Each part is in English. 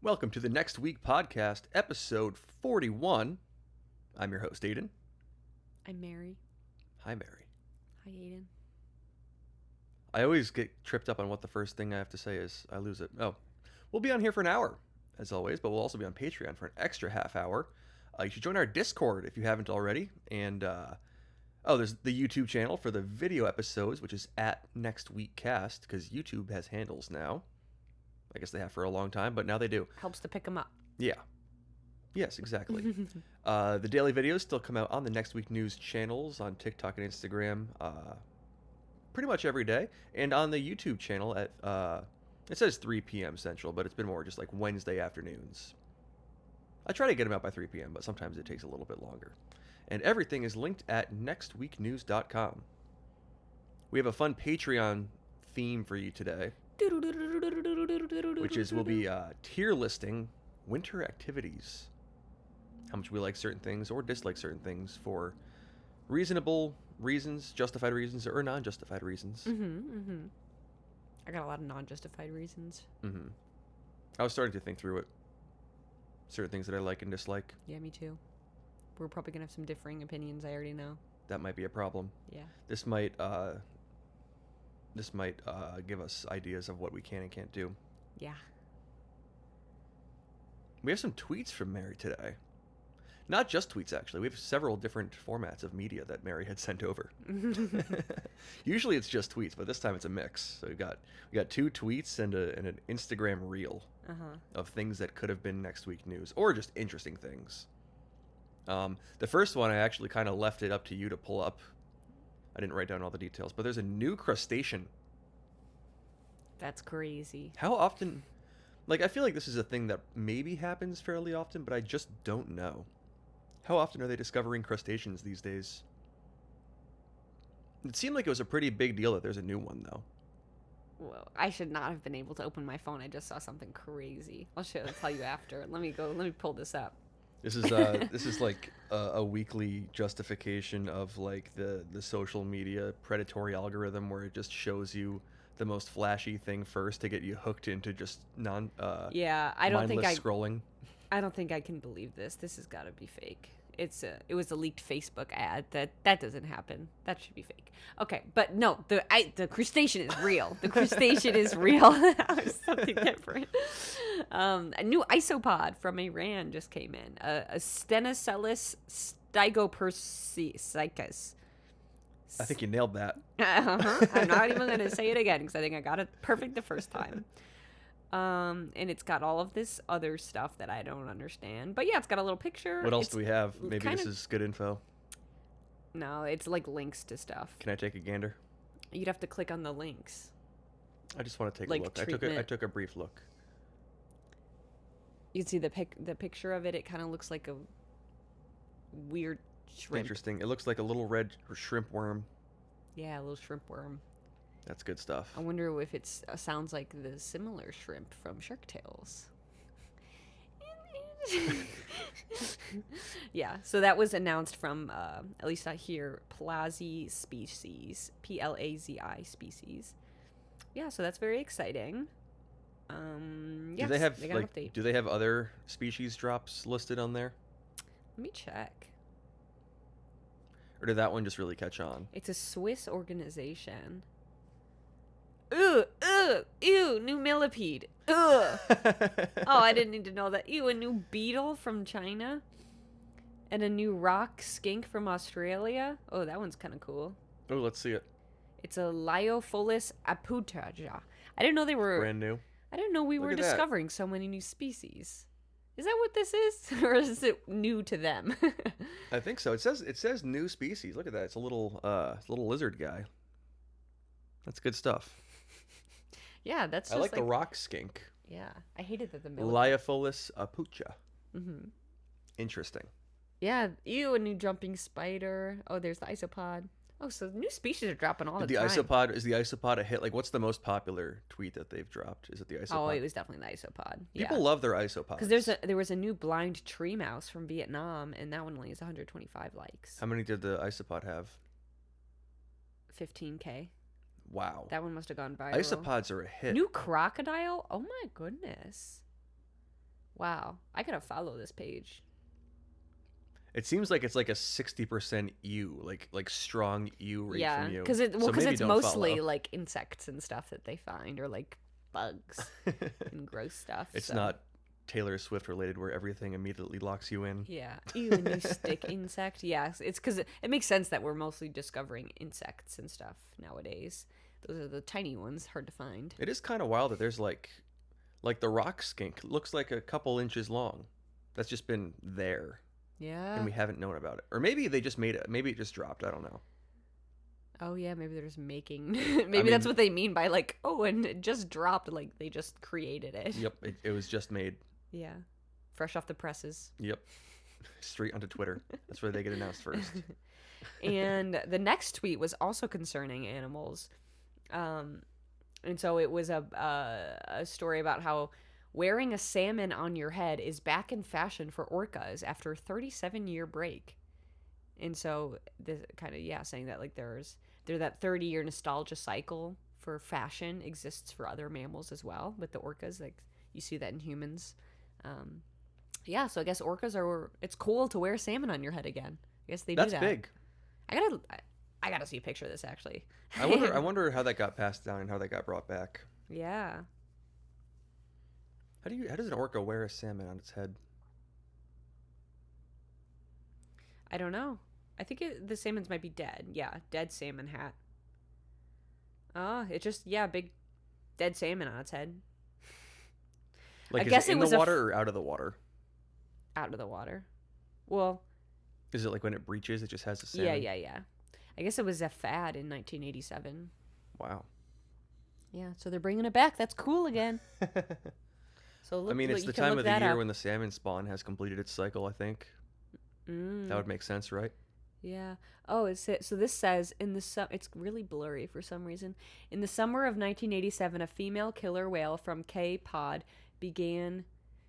Welcome to the Next Week Podcast, episode 41. I'm your host, Aidan. I'm Mary. Hi, Mary. Hi, Aidan. I always get tripped up on what the first thing I have to say is. I lose it. Oh, we'll be on here for an hour, as always, but we'll also be on Patreon for an extra half hour. You should join our Discord if you haven't already. And, there's the YouTube channel for the video episodes, which is at Next Week Cast, because YouTube has handles now. I guess they have for a long time, but now they do. Helps to pick them up. Yeah. Yes, exactly. The daily videos still come out on the Next Week News channels on TikTok and Instagram pretty much every day. And on the YouTube channel at, it says 3 p.m. Central, but it's been more just like Wednesday afternoons. I try to get them out by 3 p.m., but sometimes it takes a little bit longer. And everything is linked at nextweeknews.com. We have a fun Patreon theme for you today, which is we'll be tier listing winter activities. How much we like certain things or dislike certain things for reasonable reasons, justified reasons, or non-justified reasons. I got a lot of non-justified reasons. I was starting to think through it. Certain things that I like and dislike. Yeah, me too. We're probably going to have some differing opinions, I already know. That might be a problem. Yeah. This might give us ideas of what we can and can't do. Yeah. We have some tweets from Mary today. Not just tweets, actually. We have several different formats of media that Mary had sent over. Usually it's just tweets, but this time it's a mix. So we got 2 tweets and an Instagram reel of things that could have been Next Week News or just interesting things. The first one I actually kind of left it up to you to pull up. I didn't write down all the details, but there's a new crustacean. That's crazy. How often? Like, I feel like this is a thing that maybe happens fairly often, but I just don't know. How often are they discovering crustaceans these days? It seemed like it was a pretty big deal that there's a new one, though. Well, I should not have been able to open my phone. I just saw something crazy. I'll tell you after. Let me pull this up. This is like a weekly justification of like the social media predatory algorithm where it just shows you the most flashy thing first to get you hooked into just mindless scrolling. I don't think I can believe this. This has got to be fake. It was a leaked Facebook ad. That doesn't happen. That should be fake. Okay, but no, the crustacean is real. The crustacean is real. Something different. A new isopod from Iran just came in. A Stenocellus stygopersicus. I think you nailed that. I'm not even going to say it again because I think I got it perfect the first time. And it's got all of this other stuff that I don't understand. But yeah, it's got a little picture. What else do we have? Maybe this is good info. No, it's like links to stuff. Can I take a gander? You'd have to click on the links. I just want to take a look. I took a brief look. You can see the picture of it. It kind of looks like a weird shrimp. Interesting. It looks like a little red shrimp worm. Yeah, a little shrimp worm. That's good stuff. I wonder if it sounds like the similar shrimp from Shark Tales. Yeah, so that was announced from, at least I hear, Plazi species. Plazi species. Yeah, so that's very exciting. Do they have other species drops listed on there? Let me check. Or did that one just really catch on? It's a Swiss organization. Ew, new millipede. Ugh. Oh, I didn't need to know that. Ew, a new beetle from China. And a new rock skink from Australia. Oh, that one's kind of cool. Oh, let's see it. It's a Lyophilus aputaja. I didn't know they were... Brand new. I didn't know we were discovering so many new species. Is that what this is? Or is it new to them? I think so. It says new species. Look at that. It's a little lizard guy. That's good stuff. Yeah, that's just I like the rock skink. Yeah, I hated that the Lyophilus apucha. Interesting. Yeah, ew, a new jumping spider. Oh, there's the isopod. Oh, so new species are dropping all the time. Is the isopod a hit? Like, what's the most popular tweet that they've dropped? Is it the isopod? Oh, it was definitely the isopod. People love their isopods. Because there was a new blind tree mouse from Vietnam, and that one only has 125 likes. How many did the isopod have? 15K. Wow. That one must have gone viral. Isopods are a hit. New crocodile? Oh my goodness. Wow. I gotta follow this page. It seems like it's like a 60% you, like strong you rate from Yeah, you. because So maybe it's don't mostly follow. like insects and stuff that they find, or like bugs and gross stuff. It's So not Taylor Swift related where everything immediately locks you in. yeah, ew, a new stick insect. Yeah, it's because it makes sense that we're mostly discovering insects and stuff nowadays. Those are the tiny ones, hard to find. It is kind of wild that there's like the rock skink looks like a couple inches long. That's just been there and Yeah. we haven't known about it. Or maybe they just made it. Maybe it just dropped. I don't know. Oh yeah, maybe they're just making. I Maybe that's mean, what they mean by like, oh, and it just dropped. Like they just created it. yep, it was just made. Yeah, fresh off the presses. Yep. Straight onto Twitter. That's where they get announced first. And the next tweet was also concerning animals. And so it was a story about how wearing a salmon on your head is back in fashion for orcas after a 37-year break. And so this kind of, yeah, saying that like there's that 30-year nostalgia cycle for fashion exists for other mammals as well with the orcas. Like you see that in humans. Yeah, so I guess orcas it's cool to wear salmon on your head again. I guess they do That's that. big. I gotta see a picture of this actually. I wonder how that got passed down and how that got brought back. Yeah. How does an orca wear a salmon on its head? I don't know. I think the salmons might be dead. Yeah, dead salmon hat. Oh, it just, yeah, big dead salmon on its head. Like, I is guess it in it was the water or out of the water? Out of the water. Well, Is it like when it breaches, it just has a salmon? yeah. I guess it was a fad in 1987. Wow. Yeah, so they're bringing it back. That's cool again. So look, I mean, it's you the can time look of the that year up. when the salmon spawn has completed its cycle, I think. That would make sense, right? Yeah. Oh, so this says it's really blurry for some reason. In the summer of 1987, a female killer whale from Cape Cod began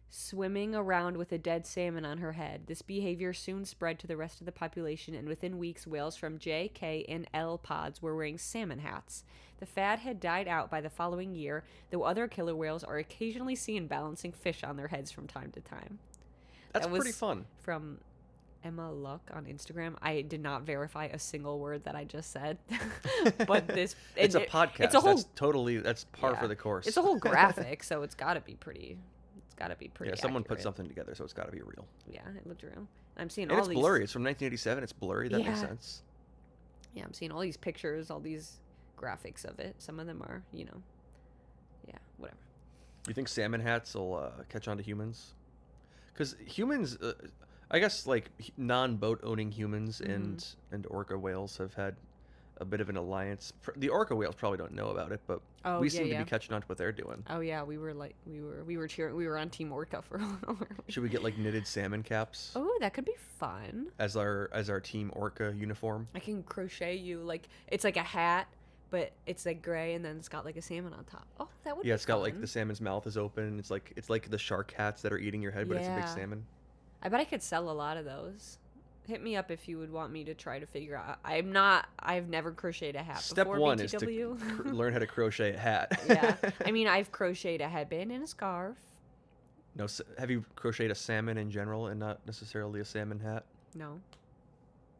swimming around with a dead salmon on her head. This behavior soon spread to the rest of the population, and within weeks, whales from J, K, and L pods were wearing salmon hats. The fad had died out by the following year, though other killer whales are occasionally seen balancing fish on their heads from time to time. That's That was pretty fun. From Emma Luck on Instagram. I did not verify a single word that I just said, but It's a podcast. It's a whole, that's par for the course. It's a whole graphic, so it's got to be pretty. It's got to be pretty. Yeah, someone put accurate. something together, so it's got to be real. Yeah, it looked real. I'm seeing And all it's these. blurry. It's from 1987. It's blurry. That makes Yeah. sense. Yeah, I'm seeing all these pictures, all these graphics of it. Some of them are, yeah, whatever. You think salmon hats will catch on to humans? Because humans, I guess, like non-boat owning humans and orca whales have had a bit of an alliance. The orca whales probably don't know about it, but Oh, we yeah, seem to yeah. be catching on to what they're doing. Oh yeah, we were cheering. We were on Team Orca for a little. Should we get like knitted salmon caps Oh, that could be fun. as our Team Orca uniform? I can crochet you it's like a hat, but it's like gray and then it's got like a salmon on top. Oh, that would be Yeah, it's got like fun. the salmon's mouth is open. It's like the shark hats that are eating your head, but it's a big Yeah. salmon. I bet I could sell a lot of those. Hit me up if you would want me to try to figure out. I've never crocheted a hat Step before. one is to BTW. learn how to crochet a hat. Yeah, I mean I've crocheted a headband and a scarf. No, have you crocheted a salmon in general and not necessarily a salmon hat? No,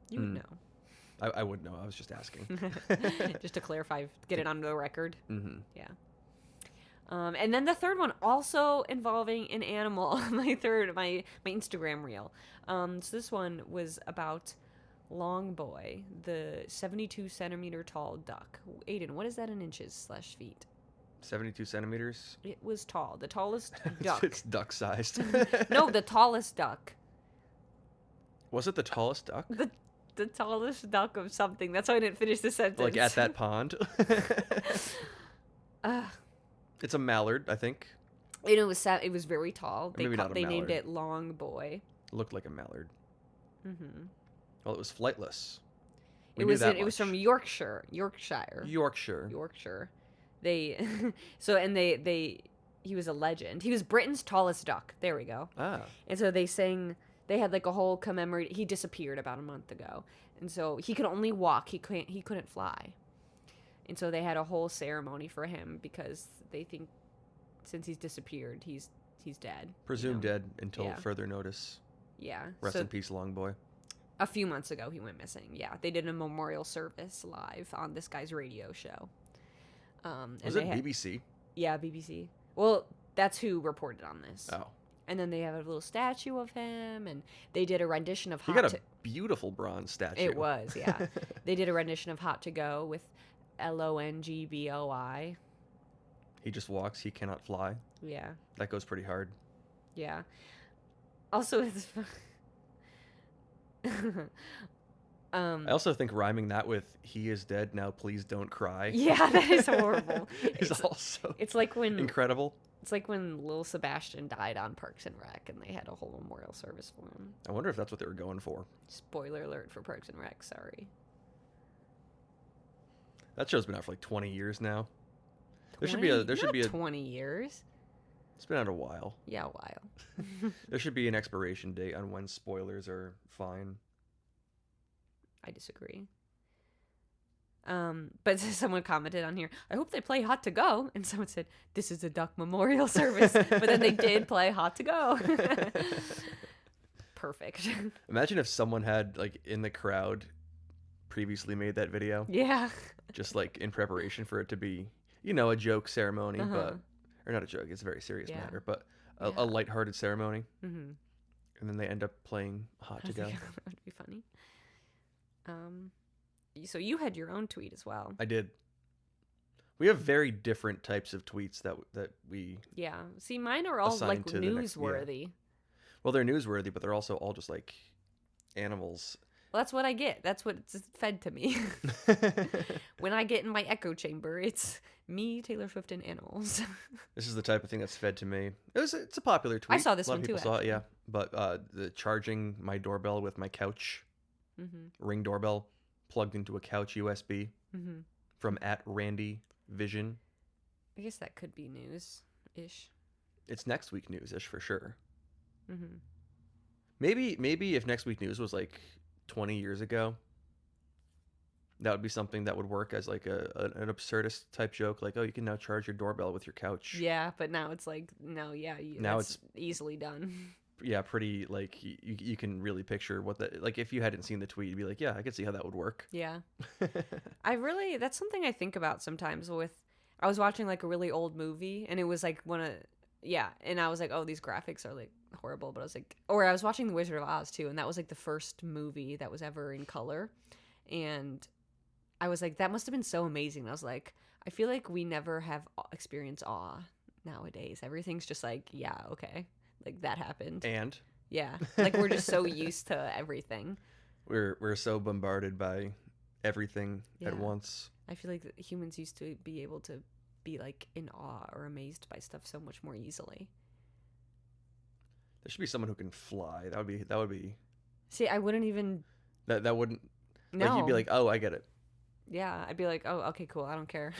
you would know. I would know. I was just asking. Just to clarify, get it on the record. Mm-hmm. Yeah. And then the third one, also involving an animal. my Instagram reel. So this one was about Long Boy, the 72 centimeter tall duck. Aidan, what is that in inches / feet? 72 centimeters. It was tall. The tallest duck. It's duck sized. No, the tallest duck. Was it the tallest duck? The tallest duck of something. That's why I didn't finish the sentence. Like at that pond? Uh, It's a mallard, I think. it was very tall. Maybe not a They named mallard. it Long Boy. Looked like a mallard. Mm-hmm. Well, it was flightless. It was from Yorkshire. They he was a legend. He was Britain's tallest duck. There we go. Ah. And so they had like a whole commemorate. He disappeared about a month ago. And so he could only walk. He couldn't fly. And so they had a whole ceremony for him because they think since he's disappeared, he's he's dead. Presumed dead until Yeah. further notice. Yeah. Rest So in peace, Long Boy. a few months ago, he went missing. Yeah, they did a memorial service live on this guy's radio show. Was it BBC? Yeah, BBC. Well, that's who reported on this. Oh. And then they have a little statue of him, and they did a rendition of He got a beautiful bronze statue. It was, yeah. They did a rendition of Hot to Go with Longboi. He just walks, he cannot fly. Yeah. That goes pretty hard. Yeah. Also, it's... I also think rhyming that with "he is dead now, please don't cry." Yeah, that is horrible. Is also it's like when incredible. It's like when Lil Sebastian died on Parks and Rec, and they had a whole memorial service for him. I wonder if that's what they were going for. Spoiler alert for Parks and Rec. Sorry. That show's been out for like 20 years now. 20? There should be a 20 years. It's been out a while. Yeah, a while. There should be an expiration date on when spoilers are fine. I disagree. But someone commented on here, I hope they play Hot to Go. And someone said, this is a duck memorial service. But then they did play Hot to Go. Perfect. Imagine if someone had, like, in the crowd previously made that video. Yeah. Just, like, in preparation for it to be, you know, a joke ceremony. But or not a joke, it's a very serious matter. But a lighthearted ceremony. Mm-hmm. And then they end up playing Hot to Go. That would be funny. So you had your own tweet as well. I did. We have very different types of tweets that we See, mine are all like newsworthy. Well, they're newsworthy, but they're also all just like animals. Well, that's what I get. That's what it's fed to me. When I get in my echo chamber, it's me, Taylor Swift, and animals. This is the type of thing that's fed to me. It's a popular tweet. I saw this one too. A lot of people saw it, yeah. But the charging my doorbell with my couch Ring doorbell plugged into a couch USB from @RandyVision. I guess that could be news-ish. It's next week news-ish for sure. Maybe if next week news was like 20 years ago, that would be something that would work as like an absurdist type joke, like, oh, you can now charge your doorbell with your couch. Yeah, but now it's like, no, yeah, now it's easily done. Yeah, pretty, like, you can really picture what that, like, if you hadn't seen the tweet, you'd be like, yeah, I could see how that would work. Yeah. That's something I think about sometimes I was watching like a really old movie, and it was like and I was like, oh, these graphics are like horrible, but I was watching The Wizard of Oz too, and that was like the first movie that was ever in color, and I was like, that must have been so amazing. And I was like, I feel like we never have experienced awe nowadays. Everything's just like, yeah, okay. Like, that happened. And? Yeah. Like, we're just so used to everything. We're so bombarded by everything at once. I feel like humans used to be able to be, like, in awe or amazed by stuff so much more easily. There should be someone who can fly. That would be... See, I wouldn't even... That wouldn't... No. Like, you'd be like, oh, I get it. Yeah, I'd be like, oh, okay, cool, I don't care.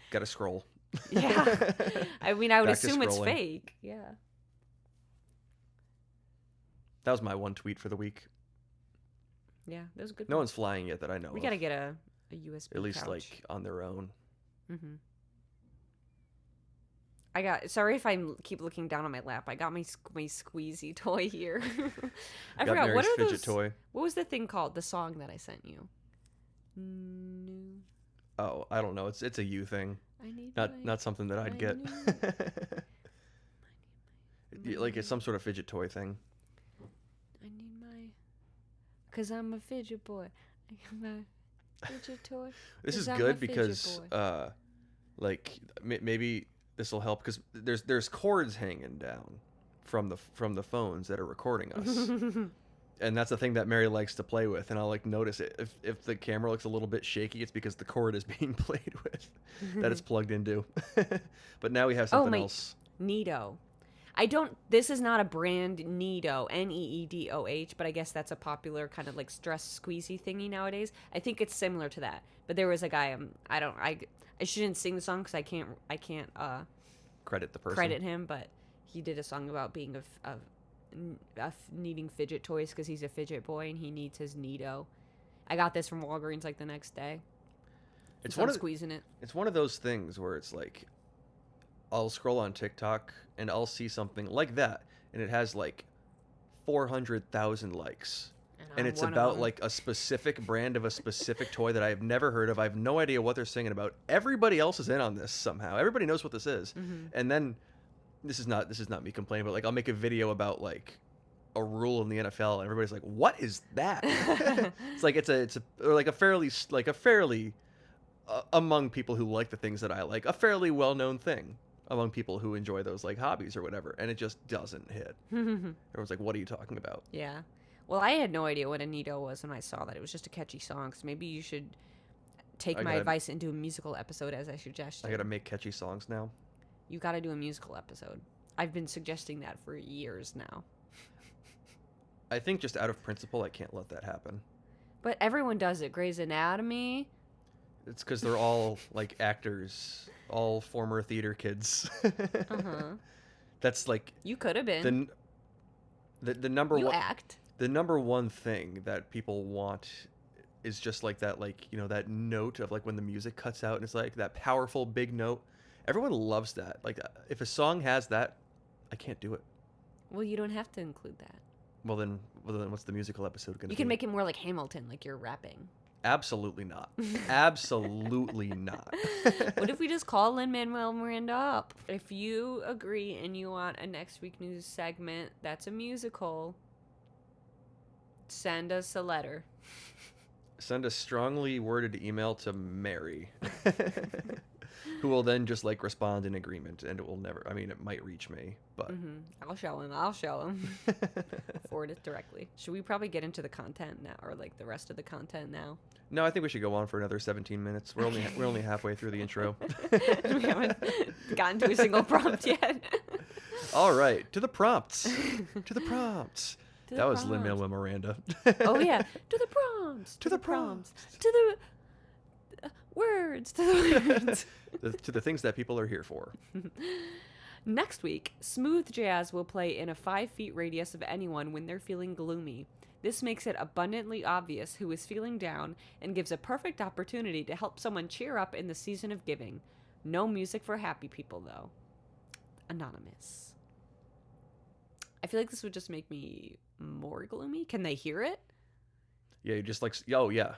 Gotta scroll. Yeah. I mean, I would Back to assume it's scrolling. fake. Yeah. That was my one tweet for the week. Yeah, that was a good. No one's flying yet that I know We of. gotta get a USB At least, couch. like, on their own. Sorry if I keep looking down on my lap. I got my squeezy toy here. I Got forgot. Mary's What are fidget those? toy. What was the thing called? The song that I sent you. Oh, I don't know. It's a you thing. I need Not something that I'd get. Like, it's some sort of fidget toy thing. I need my... Because I'm a fidget boy. I got my fidget toy. This is 'Cause I'm a good fidget because, boy. like, maybe this will help because there's cords hanging down from the phones that are recording us. And that's the thing that Mary likes to play with, and I'll like notice it. If the camera looks a little bit shaky, it's because the cord is being played with, that it's plugged into. But now we have something else. Needo. This is not a brand Needo, Needoh, but I guess that's a popular kind of like stress squeezy thingy nowadays. I think it's similar to that. But there was a guy, I shouldn't sing the song because I can't Credit the person. credit him, but he did a song about being needing fidget toys because he's a fidget boy and he needs his Needo. I got this from Walgreens like the next day. It's squeezing it. It's one of those things where it's like, I'll scroll on TikTok and I'll see something like that, and it has like 400,000 likes. And And I'm it's one of about them. like a specific brand of a specific toy that I've never heard of. I have no idea what they're singing about. Everybody else is in on this somehow. Everybody knows what this is. Mm-hmm. And then this is not me complaining, but like I'll make a video about like a rule in the NFL, and everybody's like, "What is that?" It's like it's a or like a fairly among people who like the things that I like, a fairly well known thing among people who enjoy those like hobbies or whatever, and it just doesn't hit. Everyone's like, "What are you talking about?" Yeah. Well, I had no idea what a Nito was when I saw that. It was just a catchy song. So maybe you should take I my gotta advice and do a musical episode as I I suggested. gotta make catchy songs now. You got to do a musical episode. I've been suggesting that for years now. I think just out of principle, I can't let that happen. But everyone does it. Grey's Anatomy. It's because they're all like actors, all former theater kids. Uh-huh. That's like You could have been. the number You one act. the number one thing that people want is just like that, like, you know, that note of like when the music cuts out and it's like that powerful big note. Everyone loves that. Like if a song has that, I can't do it. Well, you don't have to include that. Well then what's the musical episode gonna be? You can make it more like Hamilton, like you're rapping. Absolutely not. Absolutely not. What if we just call Lin-Manuel Miranda up? If you agree and you want a next week news segment that's a musical, send us a letter. Send a strongly worded email to Mary, who will then just like respond in agreement, and it will never. I mean, it might reach me, but I'll show him. I'll forward it directly. Should we probably get into the content now, or like the rest of the content now? no, I think we should go on for another 17 minutes. We're only halfway through the intro. We haven't gotten to a single prompt yet. All right, to the prompts. To the prompts. To the That was prompts. Lin-Manuel Miranda. Oh yeah, to the prompts. To the prompts. To the words. To the words. To the things that people are here for. Next week, smooth jazz will play in a 5 feet radius of anyone when they're feeling gloomy. This makes it abundantly obvious who is feeling down and gives a perfect opportunity to help someone cheer up in the season of giving. No music for happy people, though. Anonymous. I feel like this would just make me more gloomy. Can they hear it? Yeah, you just like, oh yeah,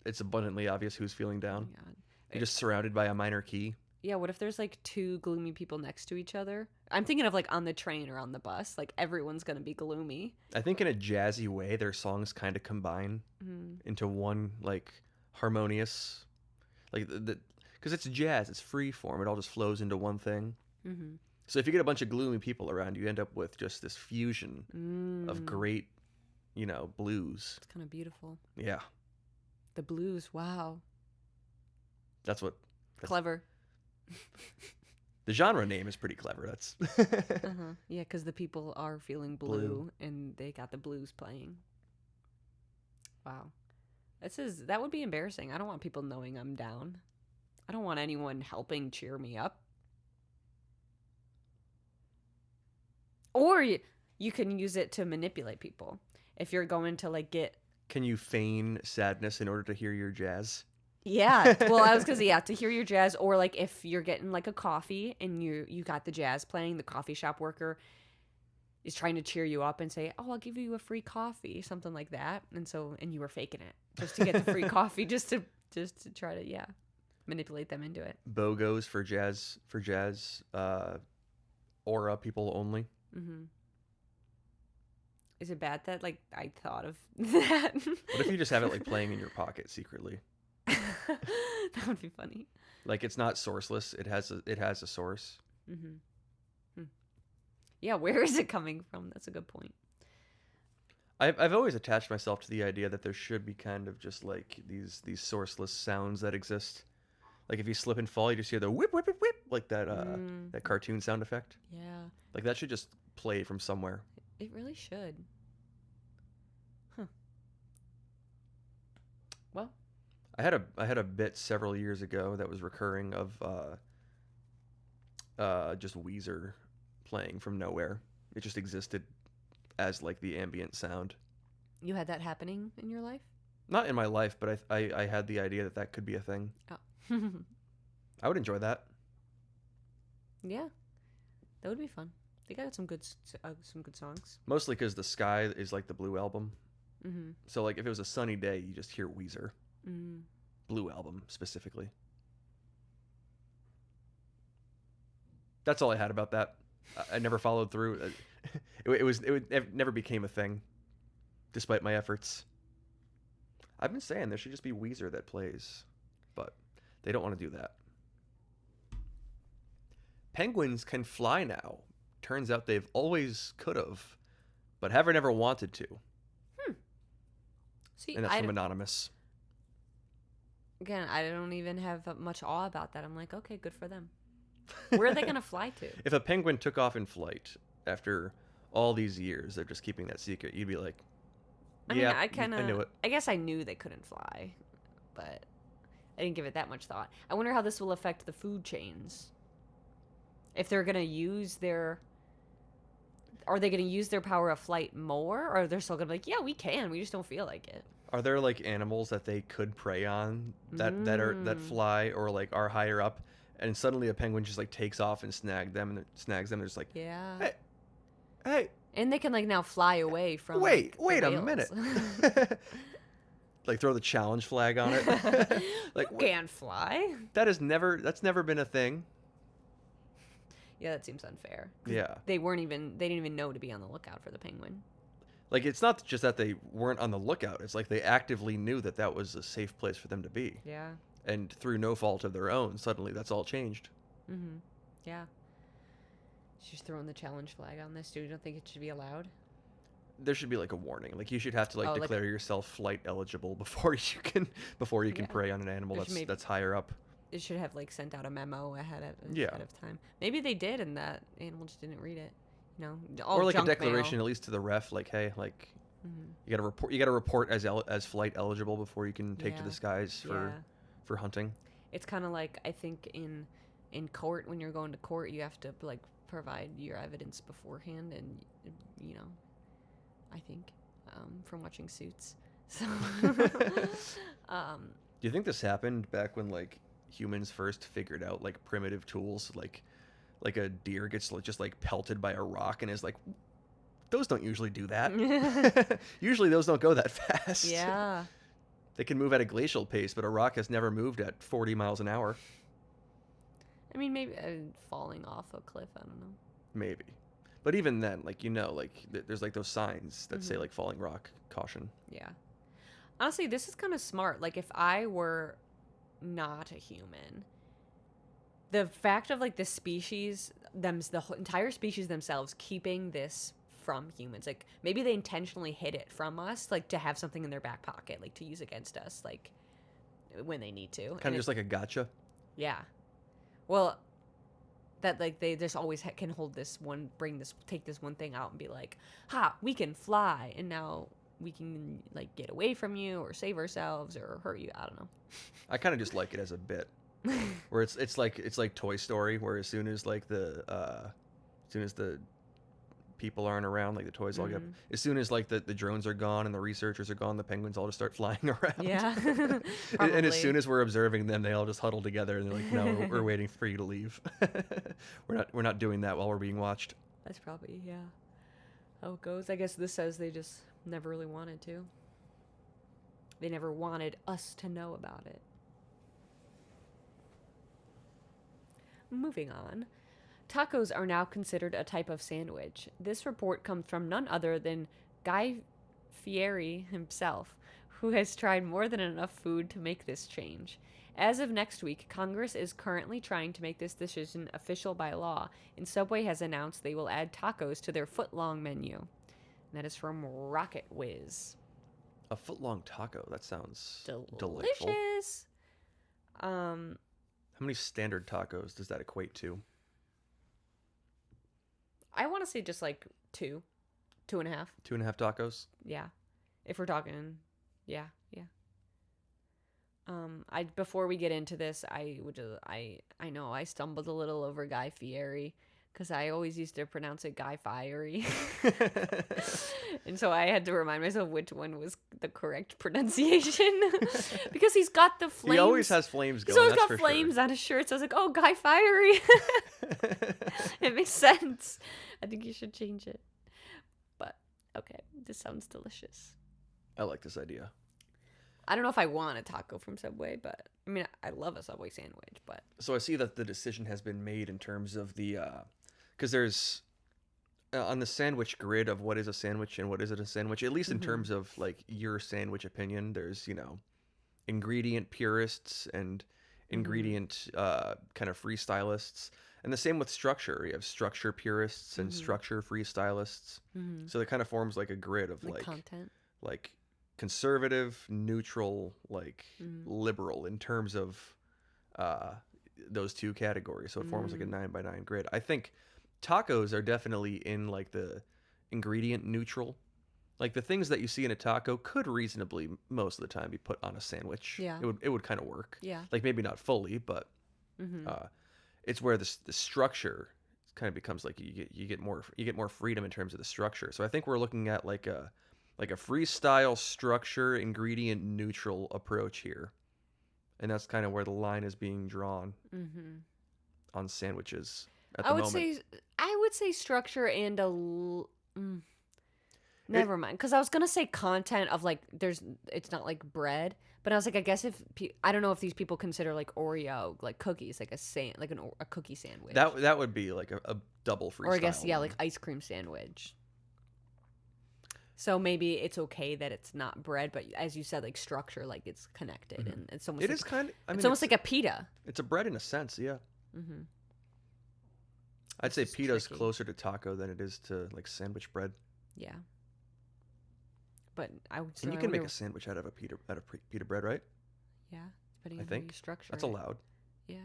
it's abundantly obvious who's feeling Oh down. my God. You're just surrounded by a minor key. Yeah, what if there's like 2 gloomy people next to each other? I'm thinking of like on the train or on the bus. Like everyone's going to be gloomy. I think in a jazzy way, their songs kind of combine into one like harmonious, like because it's jazz, it's free form. It all just flows into one thing. Mm-hmm. So if you get a bunch of gloomy people around, you end up with just this fusion of great, you know, blues. It's kind of beautiful. Yeah, The blues, wow. that's Clever. the genre name is pretty clever. That's Uh-huh. Yeah, because the people are feeling blue and they got the blues playing. Wow. That would be embarrassing. I don't want people knowing I'm down. I don't want anyone helping cheer me up. Or you can use it to manipulate people. If you're going to like get... Can you feign sadness in order to hear your jazz? Yeah. Well, I was going to say, yeah, to hear your jazz, or like if you're getting like a coffee and you got the jazz playing, the coffee shop worker is trying to cheer you up and say, "Oh, I'll give you a free coffee," something like that. And you were faking it just to get the free coffee, just to try to manipulate them into it. BOGOs for jazz aura people only. Mm-hmm. Is it bad that like I thought of that? What if you just have it like playing in your pocket secretly? That would be funny. Like it's not sourceless. It has a source. Mm-hmm. Yeah, where is it coming from? That's a good point. I've always attached myself to the idea that there should be kind of just like these sourceless sounds that exist. Like if you slip and fall, you just hear the whip whip whip whip, like that that cartoon sound effect. Yeah. Like that should just play from somewhere. It really should. Huh. Well, I had a bit several years ago that was recurring of just Weezer playing from nowhere. It just existed as like the ambient sound. you had that happening in your life? Not in my life, but I had the idea that could be a thing. Oh. I would enjoy that. Yeah, that would be fun. They got some good songs. Mostly because the sky is like the Blue Album. Mm-hmm. So like if it was a sunny day, you just hear Weezer. Mm. Blue Album specifically. That's all I had about that. I never followed through. It never became a thing, despite my efforts. I've been saying there should just be Weezer that plays, but they don't want to do that. Penguins can fly now. Turns out they've always could have, but haven't ever wanted to. See, And that's from Anonymous. Again, I don't even have much awe about that. I'm like, okay, good for them. Where are they going to fly to? If a penguin took off in flight after all these years, they're just keeping that secret, you'd be like, yeah, I knew it. I guess I knew they couldn't fly, but I didn't give it that much thought. I wonder how this will affect the food chains. If they're going to use their... Are they going to use their power of flight more? Or are they still going to be like, yeah, we can. We just don't feel like it. Are there like animals that they could prey on that fly or like are higher up, and suddenly a penguin just like takes off and snags them? They're just like, yeah, hey, and they can like now fly away from. Wait a whales. minute. Like throw the challenge flag on it. Like you can't fly. That's never been a thing. Yeah, that seems unfair. Yeah. They didn't even know to be on the lookout for the penguin. Like, it's not just that they weren't on the lookout. It's like they actively knew that that was a safe place for them to be. Yeah. And through no fault of their own, suddenly that's all changed. Mm-hmm. Yeah. She's throwing the challenge flag on this. You don't think it should be allowed? There should be like a warning. Like you should have to declare yourself flight eligible before you can prey on an animal that's higher up. It should have like sent out a memo ahead of time. Maybe they did, and that animal just didn't read it. You know, or like a declaration, at least to the ref, like, hey, like you got to report as flight eligible before you can take to the skies for hunting. It's kind of like, I think in court, when you're going to court, you have to like provide your evidence beforehand, and you know, I think from watching Suits. So, do you think this happened back when like humans first figured out like primitive tools, like a deer gets just like pelted by a rock and is like, those don't usually do that. Usually those don't go that fast. Yeah. They can move at a glacial pace, but a rock has never moved at 40 miles an hour. I mean, maybe falling off a cliff, I don't know. Maybe. But even then, like, you know, like there's like those signs that say like falling rock, caution. Yeah. Honestly, this is kind of smart. Like if I were not a human, the fact of like the entire species themselves keeping this from humans, like maybe they intentionally hid it from us, like to have something in their back pocket, like to use against us, like when they need to. Kind of just like a gotcha. Yeah. Well, that like they just always can hold this one, take this one thing out and be like, ha, we can fly, and now we can like get away from you or save ourselves or hurt you. I don't know. I kind of just like it as a bit. Where it's like Toy Story, where as soon as the people aren't around, like the toys all get, as soon as like the drones are gone and the researchers are gonna, the penguins all just start flying around. Yeah. And as soon as we're observing them, they all just huddle together and they're like, no, we're waiting for you to leave. we're not doing that while we're being watched. That's probably how it goes. I guess this says they just never really wanted to. They never wanted us to know about it. Moving on. Tacos are now considered a type of sandwich. This report comes from none other than Guy Fieri himself, who has tried more than enough food to make this change. As of next week, Congress is currently trying to make this decision official by law, and Subway has announced they will add tacos to their foot-long menu. And that is from Rocket Whiz. A foot-long taco? That sounds delightful. Delicious! How many standard tacos does that equate to? I want to say just like 2.5. 2.5 tacos? Yeah. If we're talking, yeah. Before we get into this, I know I stumbled a little over Guy Fieri because I always used to pronounce it Guy Fiery. And so I had to remind myself which one was the correct pronunciation. Because he's got the flames. He always has flames going. He's always got flames on his shirt. So I was like, oh, Guy Fiery. It makes sense. I think you should change it. But okay, this sounds delicious. I like this idea. I don't know if I want a taco from Subway, but I mean, I love a Subway sandwich, but So I see that the decision has been made in terms of the, because there's on the sandwich grid of what is a sandwich and what isn't a sandwich, at least in terms of like your sandwich opinion, there's, ingredient purists and ingredient kind of freestylists. And the same with structure. You have structure purists and structure freestylists. So it kind of forms like a grid of like content. Like conservative, neutral, like liberal in terms of those two categories. So it forms like a 9x9 grid. I think tacos are definitely in like the ingredient neutral. Like the things that you see in a taco could reasonably most of the time be put on a sandwich. Yeah. It would kind of work. Yeah. Like maybe not fully, but it's where the structure kind of becomes like you get more freedom in terms of the structure. So I think we're looking at like a freestyle structure ingredient neutral approach here. And that's kind of where the line is being drawn on sandwiches at the moment. I would say structure and never mind, because I was gonna say content of like it's not like bread, but I was like, I guess if I don't know if these people consider like Oreo like cookies like a cookie sandwich. That would be like a double freestyle. Or I guess one. like ice cream sandwich. So maybe it's okay that it's not bread, but as you said, like structure, like it's connected, and it's almost It's almost like a pita. It's a bread in a sense, yeah. I'd say pita's closer to taco than it is to like sandwich bread. Yeah. But I would say and you can make a sandwich out of pita bread, right? Yeah, depending on how you structure that's allowed. Yeah,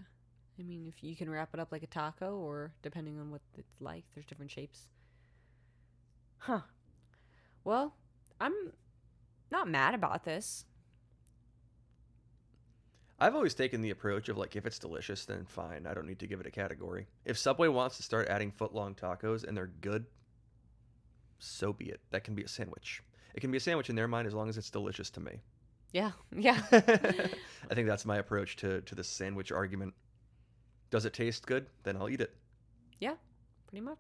I mean, if you can wrap it up like a taco, or depending on what it's like, there's different shapes. Huh. Well, I'm not mad about this. I've always taken the approach of like, if it's delicious, then fine. I don't need to give it a category. If Subway wants to start adding foot-long tacos and they're good, so be it. That can be a sandwich. It can be a sandwich in their mind as long as it's delicious to me. Yeah, yeah. I think that's my approach to the sandwich argument. Does it taste good? Then I'll eat it. Yeah, pretty much.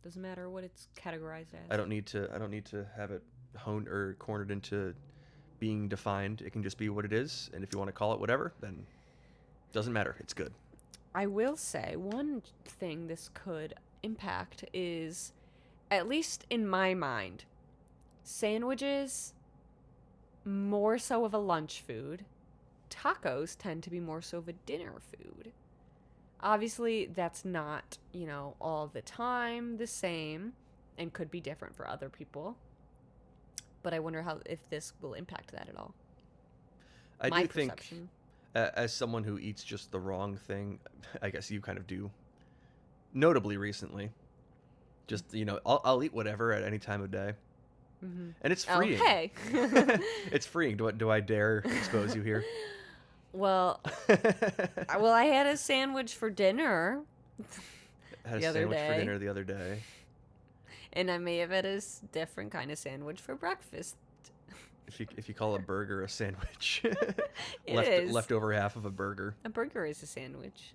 Doesn't matter what it's categorized as. I don't need to have it honed or cornered into being defined. It can just be what it is, and if you want to call it whatever, then doesn't matter. It's good. I will say one thing this could impact is, at least in my mind, sandwiches more so of a lunch food. Tacos tend to be more so of a dinner food. Obviously, that's not, all the time the same, and could be different for other people. But I wonder if this will impact that at all. I do think, as someone who eats just the wrong thing, I guess you kind of do. Notably recently, just I'll eat whatever at any time of day, and it's freeing. Oh, hey. It's freeing. Do I dare expose you here? Well, I had a sandwich for dinner. For dinner the other day. And I may have had a different kind of sandwich for breakfast. If you call a burger a sandwich, is. Leftover half of a burger. A burger is a sandwich.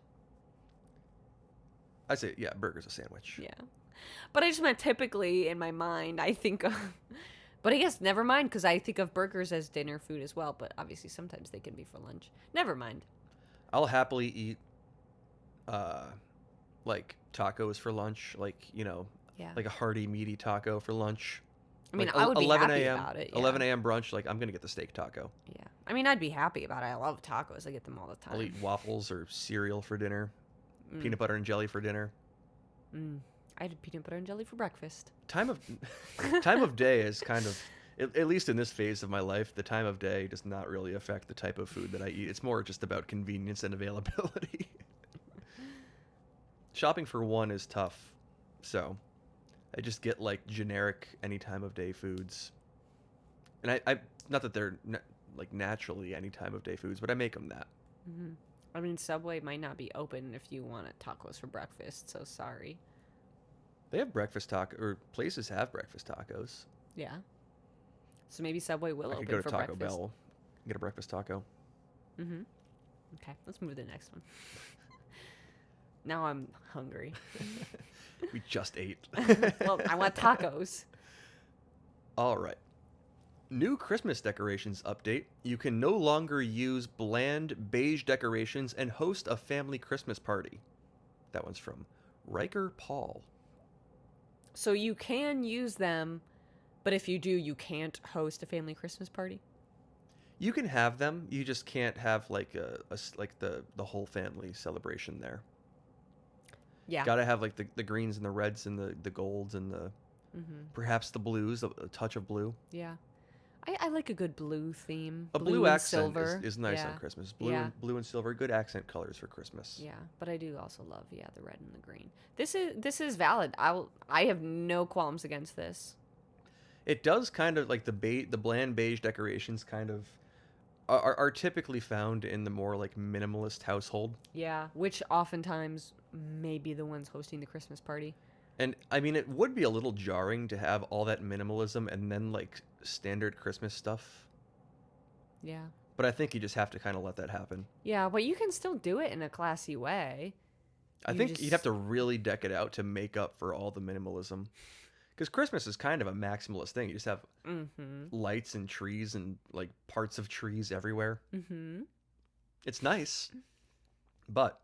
I say, yeah, burger's a sandwich. Yeah. But I just meant typically in my mind, I think of... But I guess never mind, because I think of burgers as dinner food as well. But obviously sometimes they can be for lunch. Never mind. I'll happily eat, like tacos for lunch, like like a hearty, meaty taco for lunch. I mean, like I would be happy about it. Yeah. 11 a.m. brunch, like I'm gonna get the steak taco. Yeah, I mean, I'd be happy about it. I love tacos. I get them all the time. I'll eat waffles or cereal for dinner, peanut butter and jelly for dinner. I had peanut butter and jelly for breakfast. Time of day is kind of, at least in this phase of my life, the time of day does not really affect the type of food that I eat. It's more just about convenience and availability. Shopping for one is tough, so I just get like generic any time of day foods. And I not that they're like naturally any time of day foods, but I make them that. I mean, Subway might not be open if you want tacos for breakfast, so sorry. They have breakfast taco, or places have breakfast tacos. Yeah. So maybe Subway will open for breakfast. I could go to Taco Bell, get a breakfast taco. Okay, let's move to the next one. Now I'm hungry. We just ate. Well, I want tacos. All right. New Christmas decorations update. You can no longer use bland beige decorations and host a family Christmas party. That one's from Riker Paul. So you can use them, but if you do, you can't host a family Christmas party? You can have them. You just can't have like like the whole family celebration there. Yeah. Got to have like the greens and the reds and the golds and the perhaps the blues, a touch of blue. Yeah. I like a good blue theme. A blue and accent silver. is nice Yeah. on Christmas. Blue, Yeah. blue and silver, good accent colors for Christmas. Yeah, but I do also love the red and the green. This is valid. I have no qualms against this. It does kind of like the bland beige decorations kind of are typically found in the more like minimalist household. Yeah, which oftentimes may be the ones hosting the Christmas party. And I mean, it would be a little jarring to have all that minimalism and then like standard Christmas stuff. Yeah. But I think you just have to kind of let that happen. Yeah, but you can still do it in a classy way. I think you'd have to really deck it out to make up for all the minimalism. Because Christmas is kind of a maximalist thing. You just have lights and trees and like parts of trees everywhere. Mm-hmm. It's nice. But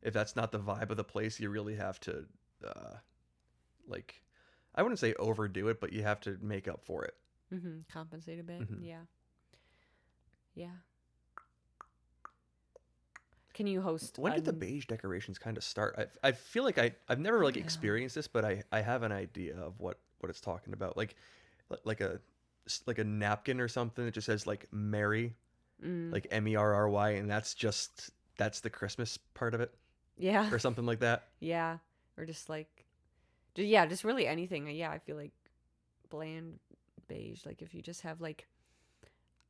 if that's not the vibe of the place, you really have to, like, I wouldn't say overdo it, but you have to make up for it. Mm-hmm. Compensate a bit. Mm-hmm. Yeah. Yeah. Can you host? When did the beige decorations kind of start? I feel like I've never like experienced this, but I have an idea of what it's talking about. Like a napkin or something that just says like Mary, like Merry, and that's the Christmas part of it. Yeah. Or something like that. Yeah. Or just like, yeah, just really anything. Yeah, I feel like bland beige. Like if you just have like,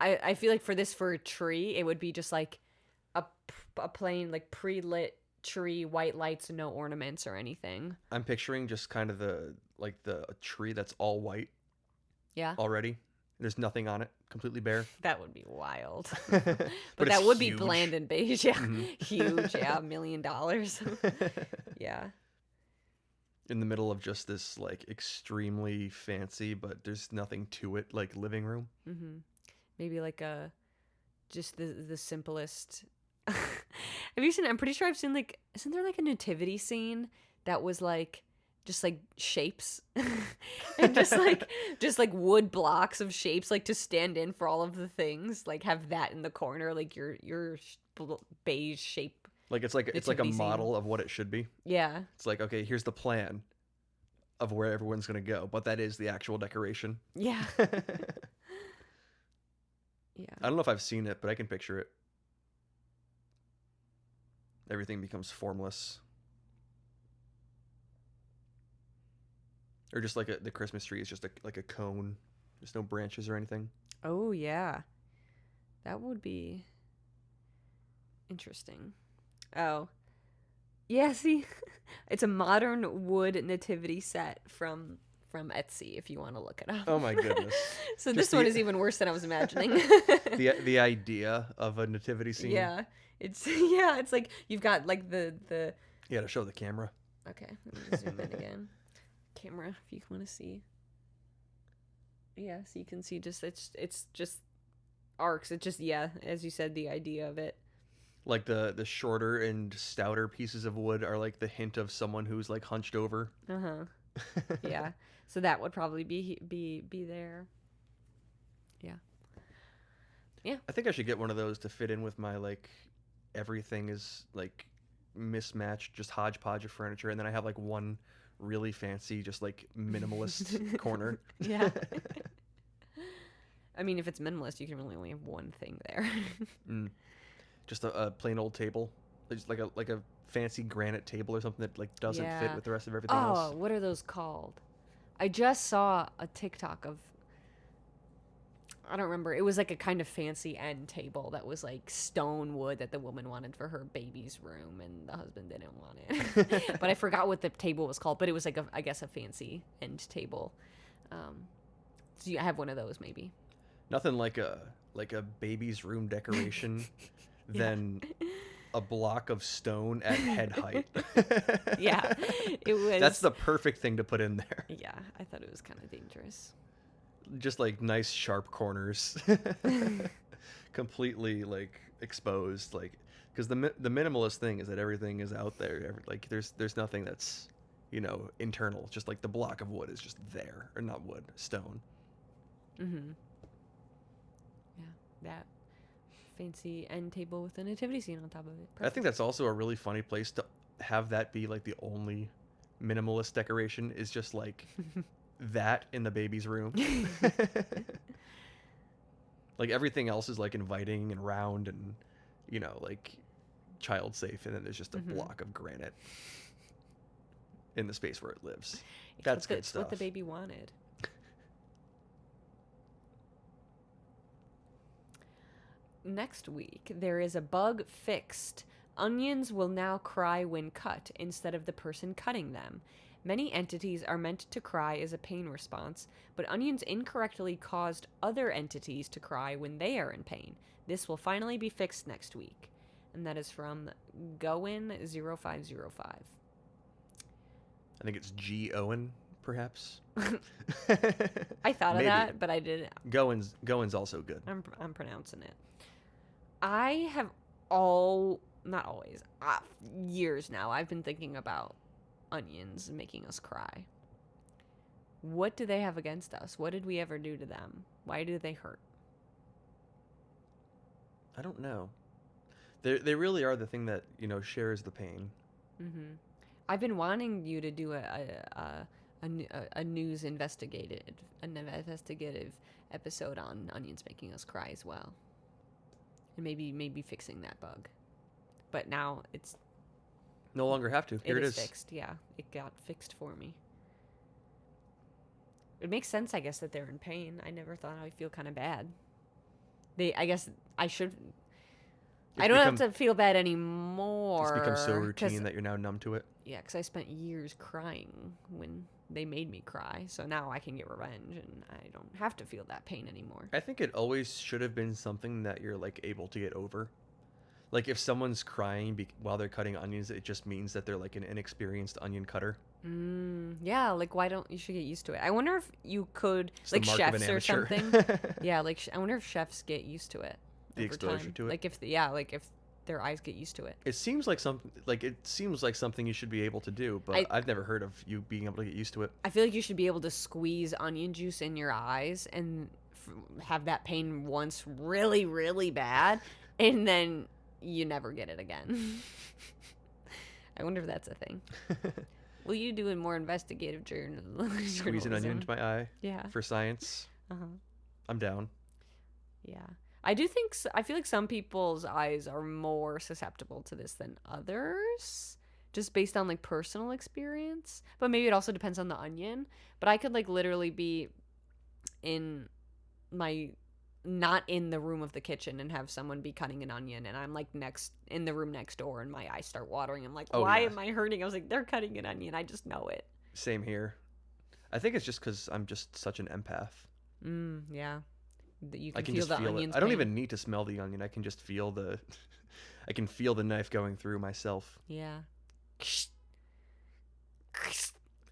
I feel like for a tree, it would be just like a plain like pre-lit tree, white lights, and no ornaments or anything. I'm picturing just kind of the tree that's all white. Yeah. Already. There's nothing on it, completely bare. That would be wild. But that would huge. be bland and beige. Yeah. Huge. Yeah. $1 million. Yeah. In the middle of just this like extremely fancy, but there's nothing to it, like living room. Maybe like just the simplest. Have you seen? I'm pretty sure I've seen like. Isn't there like a nativity scene that was like just like shapes and just like wood blocks of shapes like to stand in for all of the things, like have that in the corner, like your beige shape. Like it's like a model of what it should be. Yeah. It's like, okay, here's the plan of where everyone's gonna go, but that is the actual decoration. Yeah. Yeah. I don't know if I've seen it, but I can picture it. Everything becomes formless. Or just like the Christmas tree is just like a cone. There's no branches or anything. Oh, yeah. That would be interesting. Oh. Yeah, see? It's a modern wood nativity set from Etsy, if you want to look it up. Oh my goodness. So this one is even worse than I was imagining. the idea of a nativity scene. Yeah. It's like you've got like the Yeah, to show the camera. Okay, let me zoom in again. Camera, if you want to see. Yeah, so you can see just it's just arcs. It just, yeah, as you said, the idea of it. Like the shorter and stouter pieces of wood are like the hint of someone who's like hunched over. Yeah. So that would probably be there. Yeah. Yeah. I think I should get one of those to fit in with my like everything is like mismatched, just hodgepodge of furniture, and then I have like one really fancy, just like minimalist corner. Yeah. I mean, if it's minimalist, you can really only have one thing there. Just a plain old table, just like a fancy granite table or something that like doesn't fit with the rest of everything else. Oh, what are those called? I just saw a TikTok of, I don't remember. It was like a kind of fancy end table that was like stone wood that the woman wanted for her baby's room and the husband didn't want it. But I forgot what the table was called, but it was like I guess a fancy end table. So you have one of those maybe. Nothing like a baby's room decoration than a block of stone at head height. Yeah, it was. That's the perfect thing to put in there. Yeah, I thought it was kind of dangerous. Just like nice sharp corners. Completely like exposed, like, because the minimalist thing is that everything is out there. Like there's nothing that's, internal. Just like the block of wood is just there, or not wood, stone. Mm-hmm. Yeah, that fancy end table with a nativity scene on top of it. Perfect. I think that's also a really funny place to have that be like the only minimalist decoration, is just like that in the baby's room. Like everything else is like inviting and round and, like child safe, and then there's just a block of granite in the space where it lives. That's good stuff. It's what the baby wanted. Next week, there is a bug fixed. Onions will now cry when cut instead of the person cutting them. Many entities are meant to cry as a pain response, but onions incorrectly caused other entities to cry when they are in pain. This will finally be fixed next week. And that is from Goin0505. I think it's G. Owen, perhaps. I thought of that, but I didn't. Goin's also good. I'm pronouncing it. I have not always, years now, I've been thinking about onions making us cry. What do they have against us? What did we ever do to them? Why do they hurt? I don't know. They really are the thing that, shares the pain. Mm-hmm. I've been wanting you to do a news investigative episode on onions making us cry as well, and maybe fixing that bug. But now it's no longer have to. Here it is. Fixed. Yeah, it got fixed for me. It makes sense, I guess, that they're in pain. I never thought I'd feel kind of bad. I guess I should. I don't have to feel bad anymore. It's become so routine that you're now numb to it. Yeah, because I spent years crying when they made me cry. So now I can get revenge, and I don't have to feel that pain anymore. I think it always should have been something that you're like able to get over. Like if someone's crying while they're cutting onions, it just means that they're like an inexperienced onion cutter. Yeah, like why don't you should get used to it? I wonder if you could, it's like chefs or something. Yeah, like I wonder if chefs get used to it. The exposure to it. Like if their eyes get used to it. It seems like something you should be able to do, but I've never heard of you being able to get used to it. I feel like you should be able to squeeze onion juice in your eyes and have that pain once really, really bad, and then you never get it again. I wonder if that's a thing. Will you do a more investigative journalism? Squeeze an onion into my eye? Yeah. For science? I'm down. Yeah. I feel like some people's eyes are more susceptible to this than others, just based on like personal experience. But maybe it also depends on the onion. But I could like literally be not in the room of the kitchen and have someone be cutting an onion, and I'm like in the room next door, and my eyes start watering. I'm like, why am I hurting? I was like, they're cutting an onion. I just know it. Same here. I think it's just because I'm just such an empath. Yeah. You can I can feel just the feel onion's it. I don't pain. even need to smell the onion. I can just feel I can feel the knife going through myself. Yeah.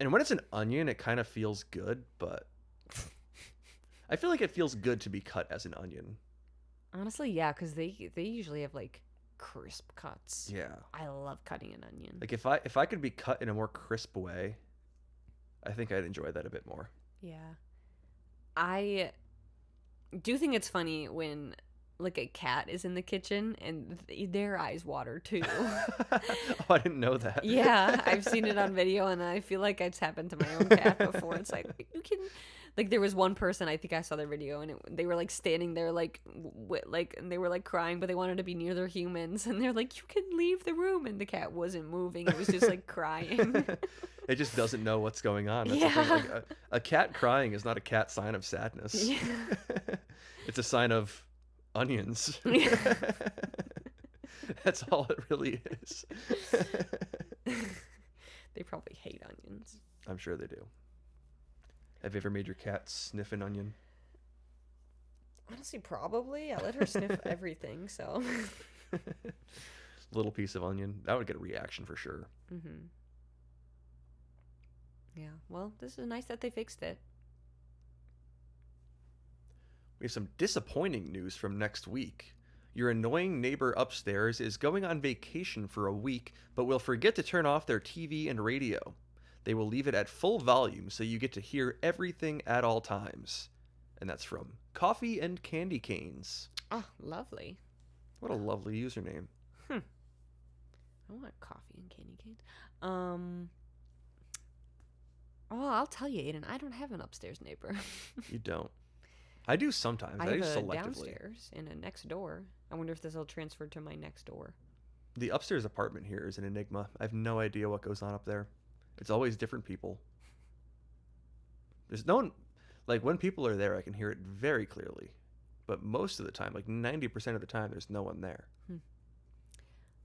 And when it's an onion, it kind of feels good, but I feel like it feels good to be cut as an onion. Honestly, yeah, because they usually have like crisp cuts. Yeah. I love cutting an onion. Like if I could be cut in a more crisp way, I think I'd enjoy that a bit more. Yeah. I do think it's funny when like a cat is in the kitchen and their eyes water too. Oh, I didn't know that. Yeah, I've seen it on video, and I feel like it's happened to my own cat before. It's like, you can, like, there was one person, I think I saw their video, and they were like standing there like and they were like crying, but they wanted to be near their humans, and they're like, you can leave the room, and the cat wasn't moving. It was just like crying. It just doesn't know what's going on. That's the thing. Like, a cat crying is not a cat sign of sadness. Yeah. It's a sign of onions. That's all it really is. They probably hate onions. I'm sure they do. Have you ever made your cat sniff an onion? Honestly, probably. I let her sniff everything, so. little piece of onion, that would get a reaction for sure. Mm-hmm. Yeah. Well, this is nice that they fixed it. We have some disappointing news from next week. Your annoying neighbor upstairs is going on vacation for a week, but will forget to turn off their TV and radio. They will leave it at full volume so you get to hear everything at all times. And that's from Coffee and Candy Canes. Oh, lovely. What a lovely username. I want coffee and candy canes. Oh, I'll tell you, Aiden, I don't have an upstairs neighbor. You don't. I do sometimes. I do have a selectively. downstairs and a next door. I wonder if this will transfer to my next door. The upstairs apartment here is an enigma. I have no idea what goes on up there. It's always different people. There's no one, like when people are there, I can hear it very clearly. But most of the time, like 90% of the time, there's no one there.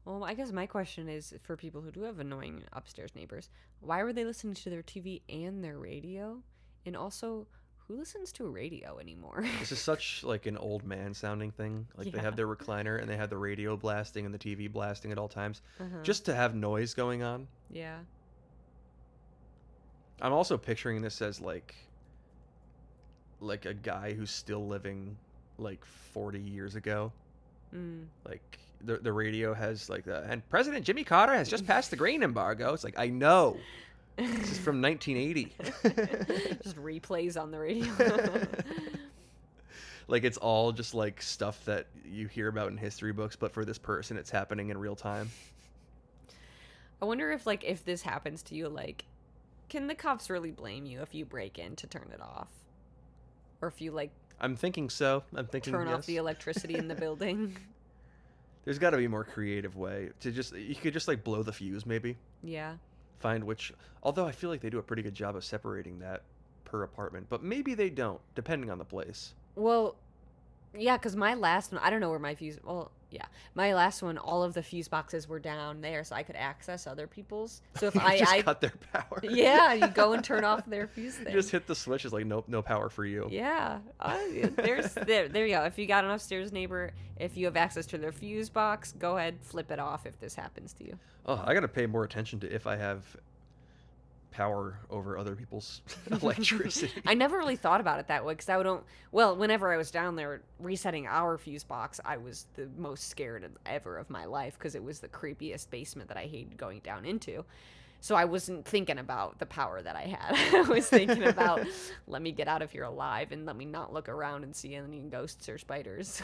Well, I guess my question is for people who do have annoying upstairs neighbors, why were they listening to their TV and their radio? And also, who listens to a radio anymore? This is such like an old man sounding thing. Like they Yeah. have their recliner and they have the radio blasting and the TV blasting at all times, Uh-huh. just to have noise going on. Yeah. I'm also picturing this as like a guy who's still living like 40 years ago. Like the radio has like and President Jimmy Carter has just passed the grain embargo. It's like, I know. This is from 1980. Just replays on the radio. Like it's all just like stuff that you hear about in history books, but for this person it's happening in real time. I wonder if this happens to you, like, can the cops really blame you if you break in to turn it off? Or if you I'm thinking so. I'm thinking turn yes. off the electricity in the building? There's got to be a more creative way to you could just like blow the fuse maybe. Yeah. Find which, although I feel like they do a pretty good job of separating that per apartment, but maybe they don't, depending on the place. Well, yeah, because my last one, I don't know where my fuse, well, yeah, my last one, all of the fuse boxes were down there, so I could access other people's. So if You I just cut their power. Yeah, you go and turn off their fuse You there. just hit the switch. It's like no power for you. Yeah, there you go. If you got an upstairs neighbor, if you have access to their fuse box, go ahead, flip it off if this happens to you. Oh, I gotta pay more attention to if I have power over other people's electricity. I never really thought about it that way because whenever I was down there resetting our fuse box, I was the most scared ever of my life because it was the creepiest basement that I hated going down into. So I wasn't thinking about the power that I had. I was thinking about, let me get out of here alive and let me not look around and see any ghosts or spiders.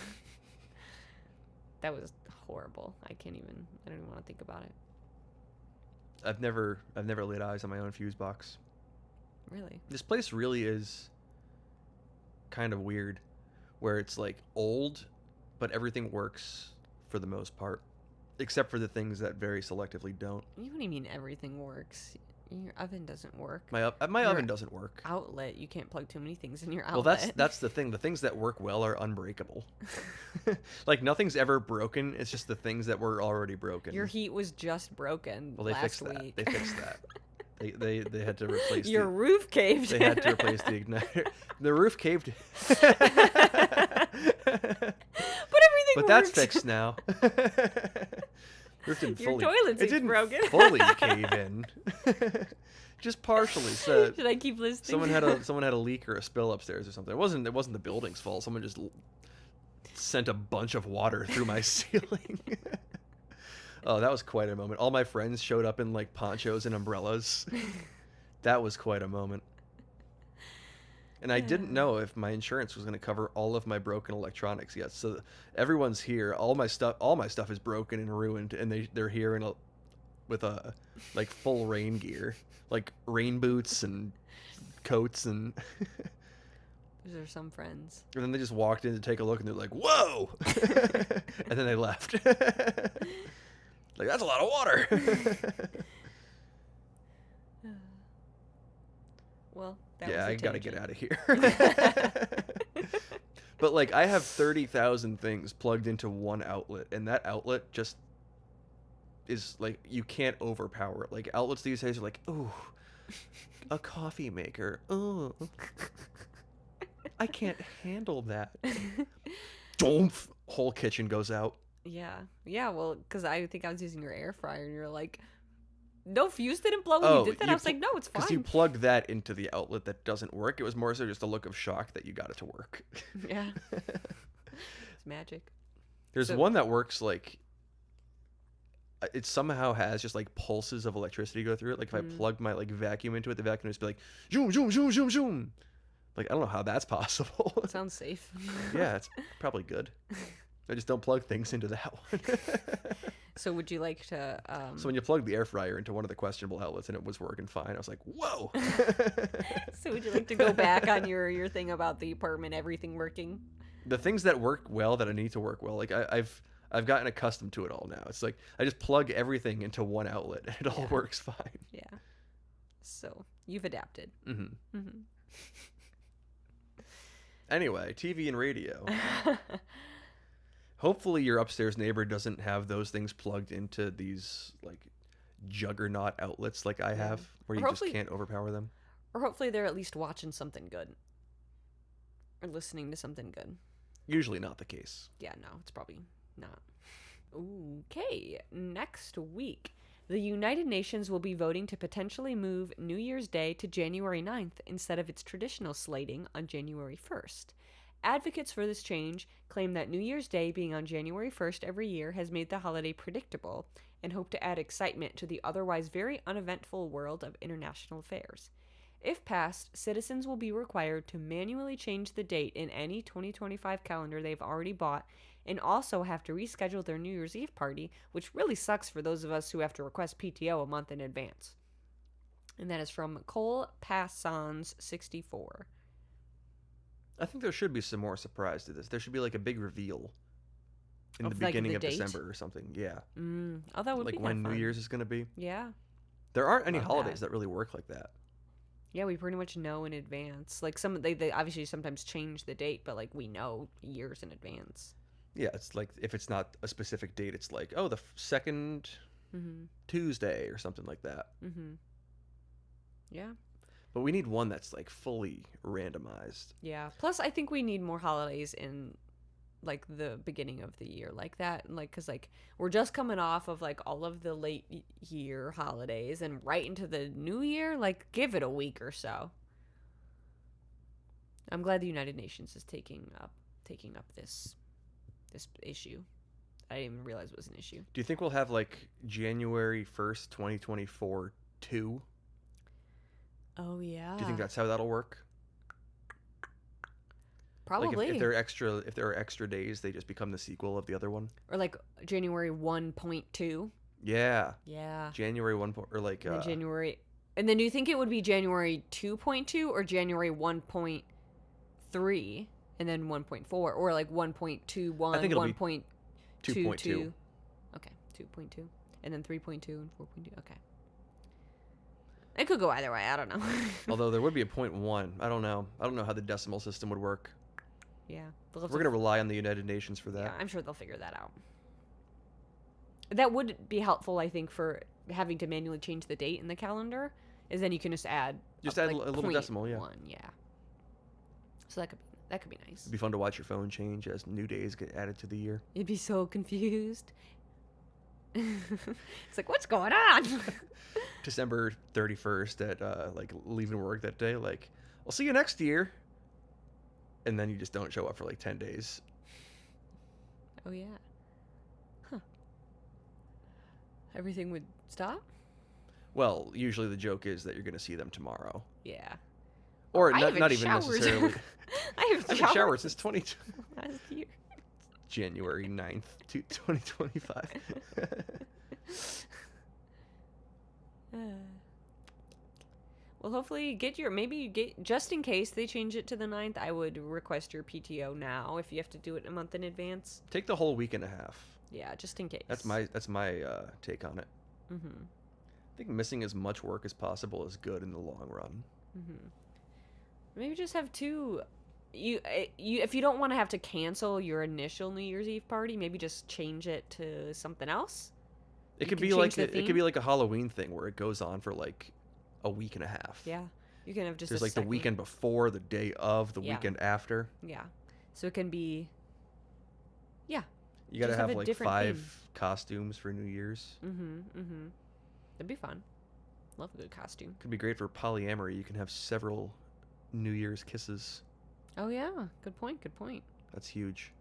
That was horrible. I don't even want to think about it. I've never laid eyes on my own fuse box. Really? This place really is kind of weird, where it's like old, but everything works for the most part, except for the things that very selectively don't. What do you mean everything works? Your oven doesn't work. My oven doesn't work. Outlet, you can't plug too many things in your Well, outlet. that's the thing. The things that work well are unbreakable. Like nothing's ever broken. It's just the things that were already broken. Your heat was just broken Well, they last fixed week. that. They fixed that. They had to replace Your roof caved. They had to replace the igniter. The roof caved. But everything But that's works. fixed now. Roof didn't Your fully. toilet's It didn't broken. fully cave in. Just partially. So Should I keep listening? someone had a leak or a spill upstairs or something. It wasn't the building's fault. Someone just sent a bunch of water through my ceiling. Oh, that was quite a moment. All my friends showed up in like ponchos and umbrellas. That was quite a moment. And I didn't know if my insurance was going to cover all of my broken electronics yet. So everyone's here. All my stuff is broken and ruined, and they're here with a like full rain gear, like rain boots and coats and. Those are some friends. And then they just walked in to take a look, and they're like, "Whoa!" And then they left. Like, that's a lot of water. Well, that Yeah, was a I gotta get tangent. out of here. But like, I have 30,000 things plugged into one outlet, and that outlet just is like, you can't overpower it. Like, outlets these days are like, ooh, a coffee maker. Ooh, I can't handle that. Whole kitchen goes out. Yeah. Well, because I think I was using your air fryer, and you're like, no, fuse didn't blow when Oh, you did that. I was like, no, it's because you fine. plugged that into the outlet that doesn't work. It was more so just a look of shock that you got it to work. Yeah, it's magic. There's So- one that works like it somehow has just like pulses of electricity go through it. Like if I plug my like vacuum into it, the vacuum would just be like zoom zoom zoom zoom zoom. Like I don't know how that's possible. Sounds safe. Yeah, it's probably good. I just don't plug things into that one. So would you like to? So when you plug the air fryer into one of the questionable outlets and it was working fine, I was like, whoa. So would you like to go back on your thing about the apartment, everything working? The things that work well that I need to work well, like I've gotten accustomed to it all now. It's like I just plug everything into one outlet and it all works fine. Yeah. So you've adapted. Anyway, TV and radio. Hopefully your upstairs neighbor doesn't have those things plugged into these like juggernaut outlets like I have, where you just can't overpower them. Or hopefully they're at least watching something good. Or listening to something good. Usually not the case. Yeah, no, it's probably not. Okay, next week, the United Nations will be voting to potentially move New Year's Day to January 9th instead of its traditional slating on January 1st. Advocates for this change claim that New Year's Day being on January 1st every year has made the holiday predictable and hope to add excitement to the otherwise very uneventful world of international affairs. If passed, citizens will be required to manually change the date in any 2025 calendar they've already bought and also have to reschedule their New Year's Eve party, which really sucks for those of us who have to request PTO a month in advance. And that is from Cole Passons 64. I think there should be some more surprise to this. There should be like a big reveal in Of, the like, beginning the of date? December or something. Yeah. Oh, that would Like be when fun. New Year's is going to be. Yeah. There aren't any Love holidays that. that really work like that. Yeah, we pretty much know in advance. Like they obviously sometimes change the date, but like we know years in advance. Yeah, it's like if it's not a specific date, it's like, oh, the second Tuesday or something like that. Yeah. But we need one that's like fully randomized. Yeah. Plus, I think we need more holidays in like the beginning of the year like that, and like because like we're just coming off of like all of the late year holidays and right into the new year. Like, give it a week or so. I'm glad the United Nations is taking up this issue. I didn't even realize it was an issue. Do you think we'll have like January 1st, 2024 2? Oh yeah. Do you think that's how that'll work? Probably. Like if there are extra days, they just become the sequel of the other one. Or like January 1.2. Yeah. Yeah. January 1 or like And then January. And then do you think it would be January 2.2 or January 1.3 and then 1.4 or like 1.21? I think it'll be 1.22. 2.2. Okay, 2.2 and then 3.2 and 4.2. Okay. It could go either way. I don't know. Although there would be a 0.1. I don't know. I don't know how the decimal system would work. Yeah. We're going to rely on the United Nations for that. Yeah, I'm sure they'll figure that out. That would be helpful, I think, for having to manually change the date in the calendar. Is then you can just add Just up, add like, a little decimal, yeah. 0.1, yeah. So that could be nice. It'd be fun to watch your phone change as new days get added to the year. You'd be so confused. It's like, what's going on? December 31st at like leaving work that day, like, I'll see you next year. And then you just don't show up for like 10 days. Oh yeah. Huh. Everything would stop? Well, usually the joke is that you're going to see them tomorrow. Yeah. Or I not haven't even showered. necessarily. I I haven't showered since last year. January 9th, 2025. Well, hopefully just in case they change it to the 9th, I would request your PTO now if you have to do it a month in advance. Take the whole week and a half. Yeah, just in case. That's my take on it. I think missing as much work as possible is good in the long run. Maybe just have two. You if you don't want to have to cancel your initial New Year's Eve party, maybe just change it to something else. It You could can be like change the it could be like a Halloween thing where it goes on for like a week and a half. Yeah, you can have just There's a like second. the weekend before, the day of, the Yeah. weekend after. Yeah, so it can be. Yeah, You gotta Just have have a like different 5 theme. costumes for New Year's. That'd be fun. Love a good costume. Could be great for polyamory. You can have several New Year's kisses. Oh yeah, good point. Good point. That's huge.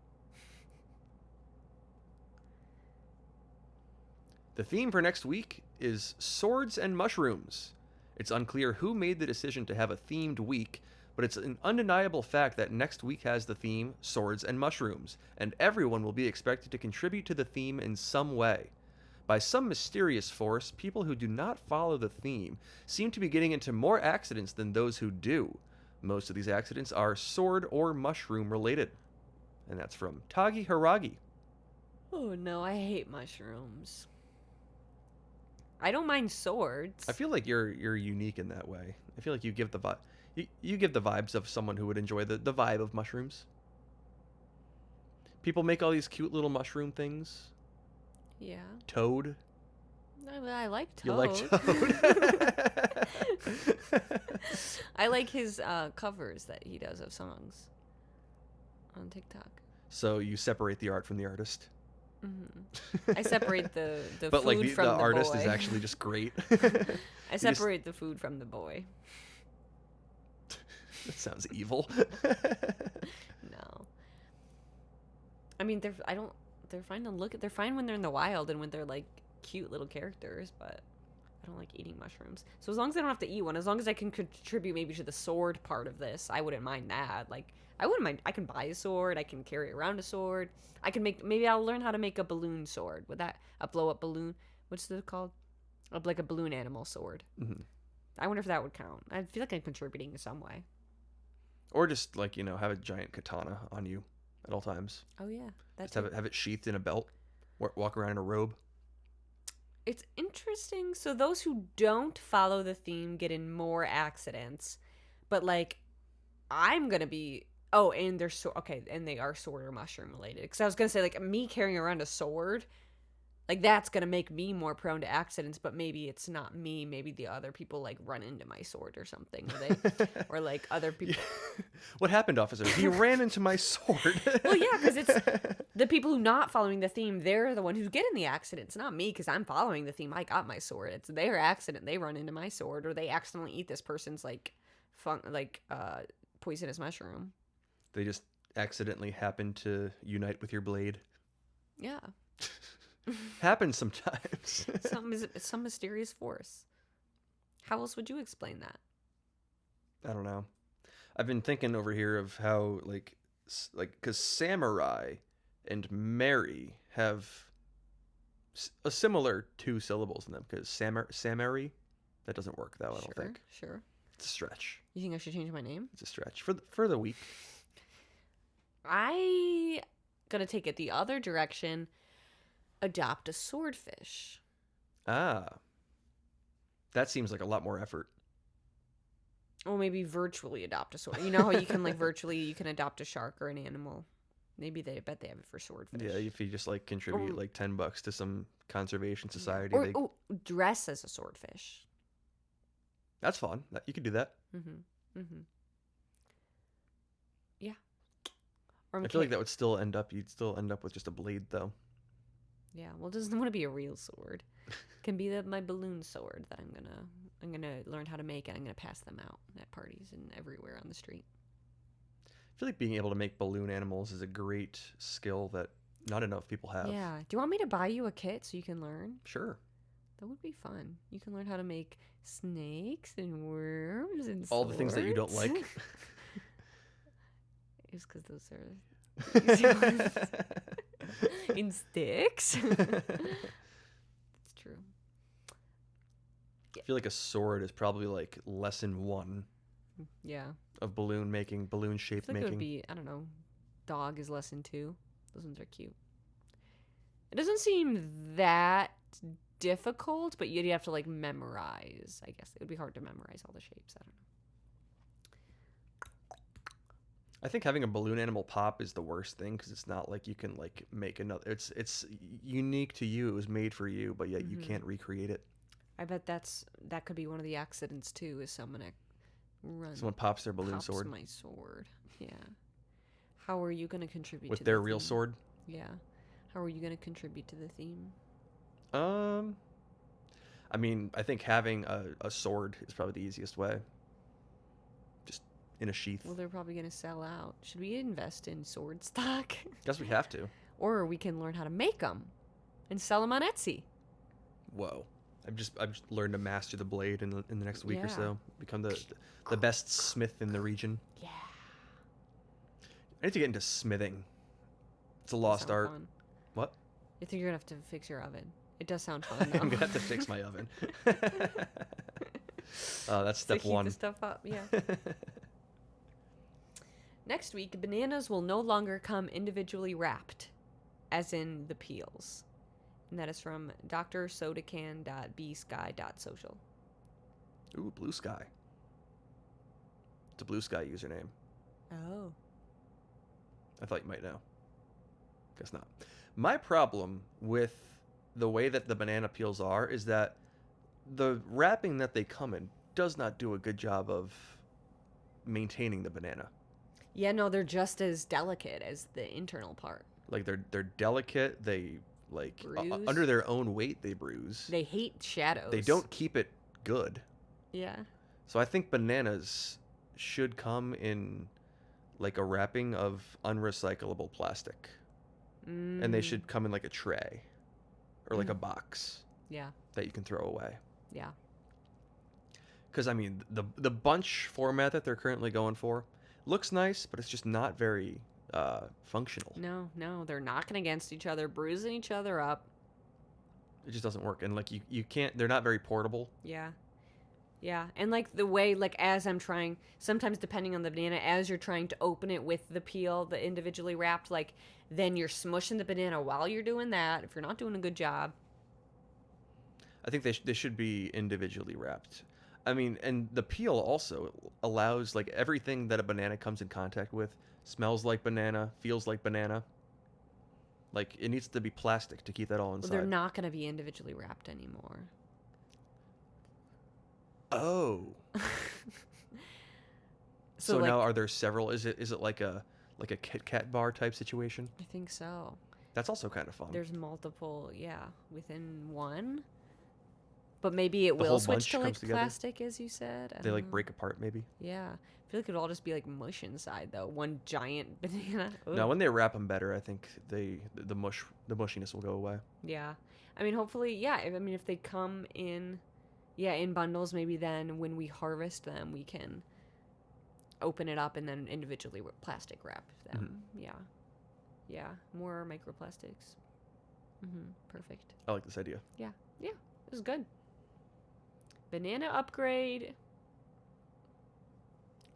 The theme for next week is swords and mushrooms. It's unclear who made the decision to have a themed week, but it's an undeniable fact that next week has the theme swords and mushrooms, and everyone will be expected to contribute to the theme in some way. By some mysterious force, people who do not follow the theme seem to be getting into more accidents than those who do. Most of these accidents are sword or mushroom related. And that's from Tagi Haragi. Oh no, I hate mushrooms. I don't mind swords. I feel like you're unique in that way. I feel like you give the you give the vibes of someone who would enjoy the vibe of mushrooms. People make all these cute little mushroom things. Yeah. Toad. I like Toad. You like Toad? I like his covers that he does of songs on TikTok. So you separate the art from the artist. I separate the but food like from the the artist boy. is actually just great. I separate the food from the boy. That sounds evil. No. I mean, they're fine to look at. They're fine when they're in the wild and when they're like cute little characters, but I don't like eating mushrooms. So as long as I don't have to eat one, as long as I can contribute maybe to the sword part of this, I wouldn't mind that. Like, I wouldn't mind. I can buy a sword. I can carry around a sword. I can make. Maybe I'll learn how to make a balloon sword. With that, a blow up balloon. What's it called? Like a balloon animal sword. Mm-hmm. I wonder if that would count. I feel like I'm contributing in some way. Or just like have a giant katana on you at all times. Oh yeah, that's just have it sheathed in a belt. Walk around in a robe. It's interesting. So those who don't follow the theme get in more accidents, but like I'm gonna be. Oh, and they're and they are sword or mushroom related. Because I was gonna say like me carrying around a sword, like that's gonna make me more prone to accidents. But maybe it's not me. Maybe the other people like run into my sword or something, or like other people. Yeah. What happened, officer? He ran into my sword. Well, yeah, because it's the people who not following the theme. They're the one who get in the accidents, not me. Because I'm following the theme. I got my sword. It's their accident. They run into my sword, or they accidentally eat this person's poisonous mushroom. They just accidentally happen to unite with your blade. Yeah. Happens sometimes. some mysterious force. How else would you explain that? I don't know. I've been thinking over here of how because samurai and Mary have a similar 2 syllables in them. Because samari, that doesn't work though. I don't think. Sure. It's a stretch. You think I should change my name? It's a stretch for the week. I gonna take it the other direction. Adopt a swordfish. Ah. That seems like a lot more effort. Or maybe virtually adopt a sword. You know how you can you can adopt a shark or an animal. Maybe I bet they have it for swordfish. Yeah, if you just contribute $10 to some conservation society. Or dress as a swordfish. That's fun. You could do that. Yeah. Or I feel like that would still you'd still end up with just a blade though. Yeah, well, it doesn't want to be a real sword. It can be my balloon sword that I'm gonna learn how to make, and I'm gonna pass them out at parties and everywhere on the street. I feel like being able to make balloon animals is a great skill that not enough people have. Yeah. Do you want me to buy you a kit so you can learn? Sure. That would be fun. You can learn how to make snakes and worms and all the things that you don't like. It's because those are the easy ones. In sticks. It's true. I feel like a sword is probably like lesson 1. Yeah. Of balloon making, balloon shape I feel like making. It would be, I don't know, dog is lesson 2. Those ones are cute. It doesn't seem that difficult, but you'd have to memorize. I guess it would be hard to memorize all the shapes. I don't know. I think having a balloon animal pop is the worst thing because it's not like you can make another. It's unique to you. It was made for you, but yet you can't recreate it. I bet that could be one of the accidents too. Is someone pops their balloon sword. My sword. Yeah. How are you going to contribute with to their the real theme? sword? Yeah. How are you going to contribute to the theme? I mean, I think having a sword is probably the easiest way. Just in a sheath. Well, they're probably going to sell out. Should we invest in sword stock? Guess we have to. Or we can learn how to make them and sell them on Etsy. Whoa. I've just learned to master the blade in the next week or Yeah. so. Become the best smith in the region. Yeah. I need to get into smithing. It's a Does lost sound art. fun. What? You think you're going to have to fix your oven. It does sound fun, though. I'm gonna have to fix my oven. That's step to heat one. the stuff up, yeah. Next week, bananas will no longer come individually wrapped, as in the peels. And that is from drsodacan.bsky.social. Ooh, Blue Sky. It's a Blue Sky username. Oh. I thought you might know. Guess not. My problem with the way that the banana peels are is that the wrapping that they come in does not do a good job of maintaining the banana. Yeah, no, they're just as delicate as the internal part. Like they're delicate. They like Bruise. under their own weight they bruise. They hate shadows. They don't keep it good. Yeah. So I think bananas should come in like a wrapping of unrecyclable plastic. And they should come in like a tray or like a box Yeah. that you can throw away. Yeah. Because, I mean, the bunch format that they're currently going for looks nice, but it's just not very functional. No, they're knocking against each other, bruising each other up. It just doesn't work. And, like, you can't, they're not very portable. Yeah. Yeah. And like the way, like as I'm trying, sometimes depending on the banana, as you're trying to open it with the peel, the individually wrapped, like then you're smushing the banana while you're doing that. If you're not doing a good job. I think they should be individually wrapped. I mean, and the peel also allows, like, everything that a banana comes in contact with smells like banana, feels like banana. Like, it needs to be plastic to keep that all inside. Well, they're not going to be individually wrapped anymore. Oh. So like, now are there several? Is it like a Kit Kat bar type situation? I think so. That's also kind of fun. There's multiple, yeah, within one. But maybe it The will whole switch bunch to comes like together? plastic, as you said. I They don't like know. break apart maybe. Yeah, I feel like it'll all just be like mush inside though. One giant banana. No, Ugh. when they wrap them better, I think the mushiness will go away. Yeah, I mean, hopefully, yeah. I mean, if they come in, yeah, in bundles, maybe then when we harvest them, we can open it up and then individually plastic wrap them. Yeah, yeah, more microplastics. Perfect. I like this idea. Yeah, this is good. Banana upgrade.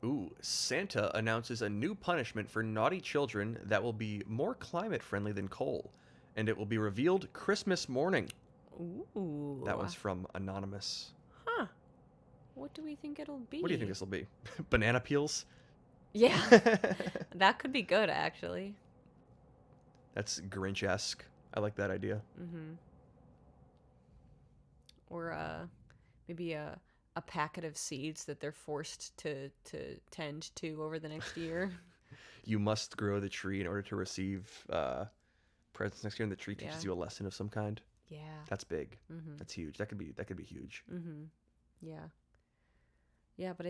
Ooh, Santa announces a new punishment for naughty children that will be more climate friendly than coal, and it will be revealed Christmas morning. Ooh. That one's from Anonymous. Huh. What do we think it'll be? What do you think this will be? Banana peels? Yeah. That could be good, actually. That's Grinch-esque. I like that idea. Or maybe a packet of seeds that they're forced to tend to over the next year. You must grow the tree in order to receive presents next year, and the tree teaches you a lesson of some kind. Yeah. That's big. That's huge. That could be huge. Yeah. Yeah, but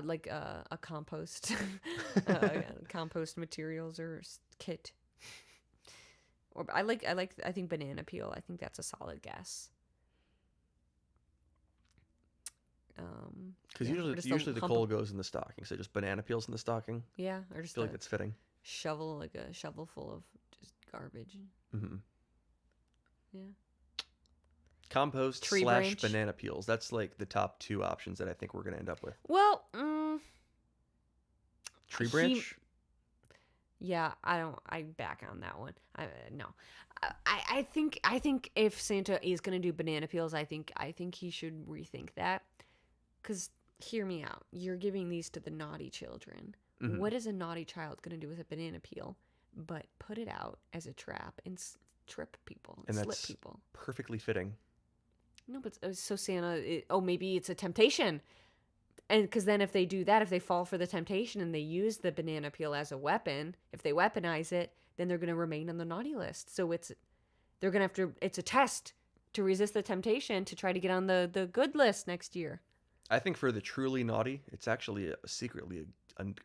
like a compost, compost materials or kit. Or I think banana peel. I think that's a solid guess. Because usually the coal goes in the stocking, so just banana peels in the stocking. Yeah, or just I feel like that's fitting. Shovel, like a shovel full of just garbage. Yeah. Compost Tree / branch. banana peels. That's like the top two options that I think we're gonna end up with. Well, Tree branch. Yeah, I back on that one. No. I think if Santa is gonna do banana peels, I think he should rethink that. 'Cause hear me out. You're giving these to the naughty children. What is a naughty child gonna do with a banana peel? But put it out as a trap and trip people, and slip that's people. perfectly fitting. No, but so Santa. Maybe it's a temptation. And because then if they do that, if they fall for the temptation and they use the banana peel as a weapon, if they weaponize it, then they're going to remain on the naughty list. So they're going to have to, it's a test to resist the temptation to try to get on the good list next year. I think for the truly naughty, it's actually secretly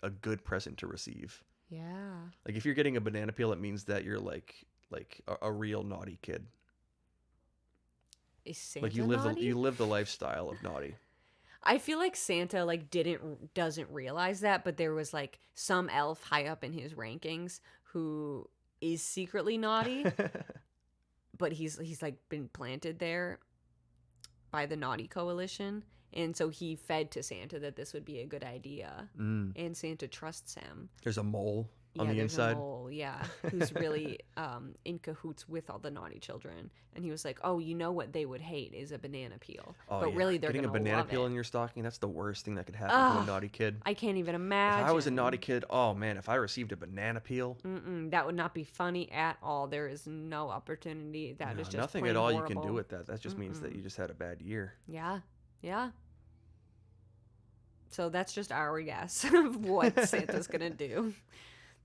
a good present to receive. Yeah. Like if you're getting a banana peel, it means that you're like a real naughty kid. Is Santa Like you live the lifestyle of naughty. I feel like Santa like doesn't realize that, but there was like some elf high up in his rankings who is secretly naughty, but he's like been planted there by the Naughty Coalition, and so he fed to Santa that this would be a good idea, and Santa trusts him. There's a mole on the there's inside. A mole, who's really in cahoots with all the naughty children, and he was like, "Oh, you know what they would hate is a banana peel, but really they're getting gonna a banana love peel it." in your stocking. That's the worst thing that could happen to a naughty kid. I can't even imagine. If I was a naughty kid, oh man, if I received a banana peel, that would not be funny at all. There is no opportunity. That is just nothing plain at all horrible. you can do with that. That just means that you just had a bad year. Yeah. So that's just our guess of what Santa's gonna do.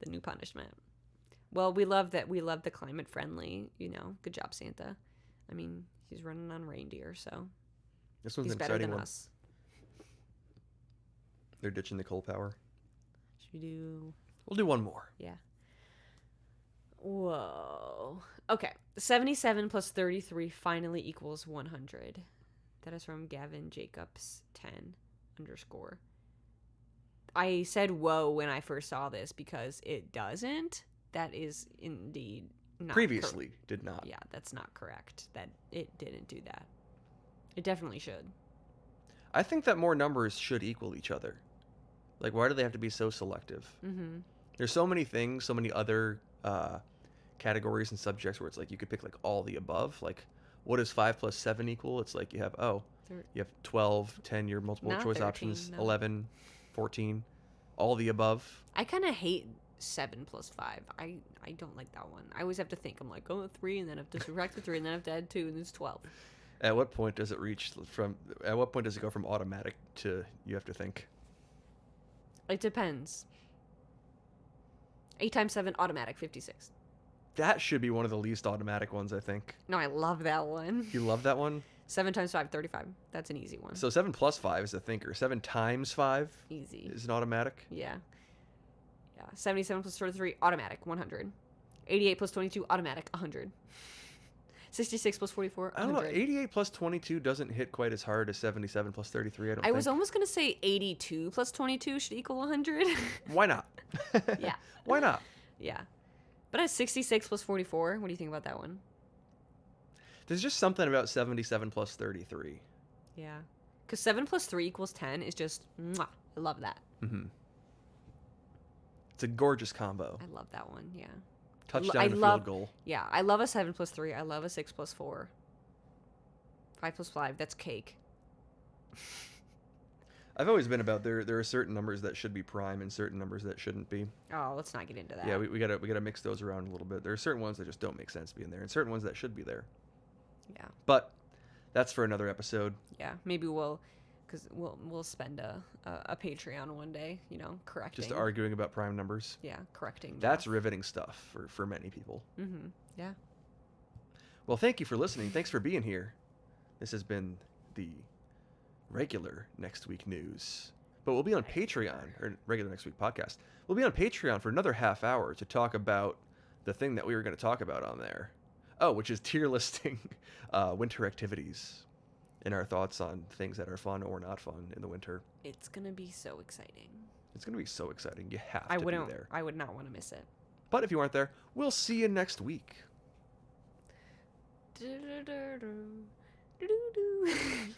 The new punishment. Well, we love that. We love the climate friendly. Good job, Santa. I mean, he's running on reindeer, so This one's he's an better exciting than one. us. They're ditching the coal power. Should we do? We'll do one more. Yeah. Whoa. Okay. 77 plus 33 finally equals 100. That is from Gavin Jacobs 10 _. I said whoa when I first saw this because it doesn't. That is indeed not Previously did not. Yeah, that's not correct. That it didn't do that. It definitely should. I think that more numbers should equal each other. Like, why do they have to be so selective? Mm-hmm. There's so many things, so many other categories and subjects where it's like you could pick like all the above. Like, what does 5 plus 7 equal? It's like you have 12, 10, your multiple Not choice 13, options, no. 11, 14, all the above. I kind of hate 7 plus 5. I don't like that one. I always have to think. I'm like, 3, and then I have to subtract the 3, and then I have to add 2, and it's 12. At what point does it at what point does it go from automatic to you have to think? It depends. 8 times 7, automatic, 56. That should be one of the least automatic ones, I think. No, I love that one. You love that one? 7 times 5, 35. That's an easy one. So 7 plus 5 is a thinker. 7 times 5 Easy. is an automatic. Yeah. 77 plus 33, automatic, 100. 88 plus 22, automatic, 100. 66 plus 44, 100. I don't know. 88 plus 22 doesn't hit quite as hard as 77 plus 33, I don't think. I was almost going to say 82 plus 22 should equal 100. Why not? Yeah. Why not? Yeah. But at 66 plus 44, what do you think about that one? There's just something about 77 plus 33. Yeah. Because 7 plus 3 equals 10 is just, mwah, I love that. Mm-hmm. It's a gorgeous combo. I love that one, yeah. Touchdown and field goal. Yeah, I love a 7 plus 3. I love a 6 plus 4. 5 plus 5, that's cake. I've always been about there are certain numbers that should be prime and certain numbers that shouldn't be. Oh, let's not get into that. Yeah, we gotta mix those around a little bit. There are certain ones that just don't make sense being there and certain ones that should be there. Yeah. But that's for another episode. Yeah, maybe we'll spend a Patreon one day, correcting. Just arguing about prime numbers. Yeah, correcting. That's riveting stuff for many people. Mm-hmm. Yeah. Well, thank you for listening. Thanks for being here. This has been the regular Next Week News. But we'll be on Patreon, or regular Next Week Podcast. We'll be on Patreon for another half hour to talk about the thing that we were going to talk about on there. Oh, which is tier listing winter activities and our thoughts on things that are fun or not fun in the winter. It's going to be so exciting. It's going to be so exciting. You have to be there. I would not want to miss it. But if you aren't there, we'll see you next week.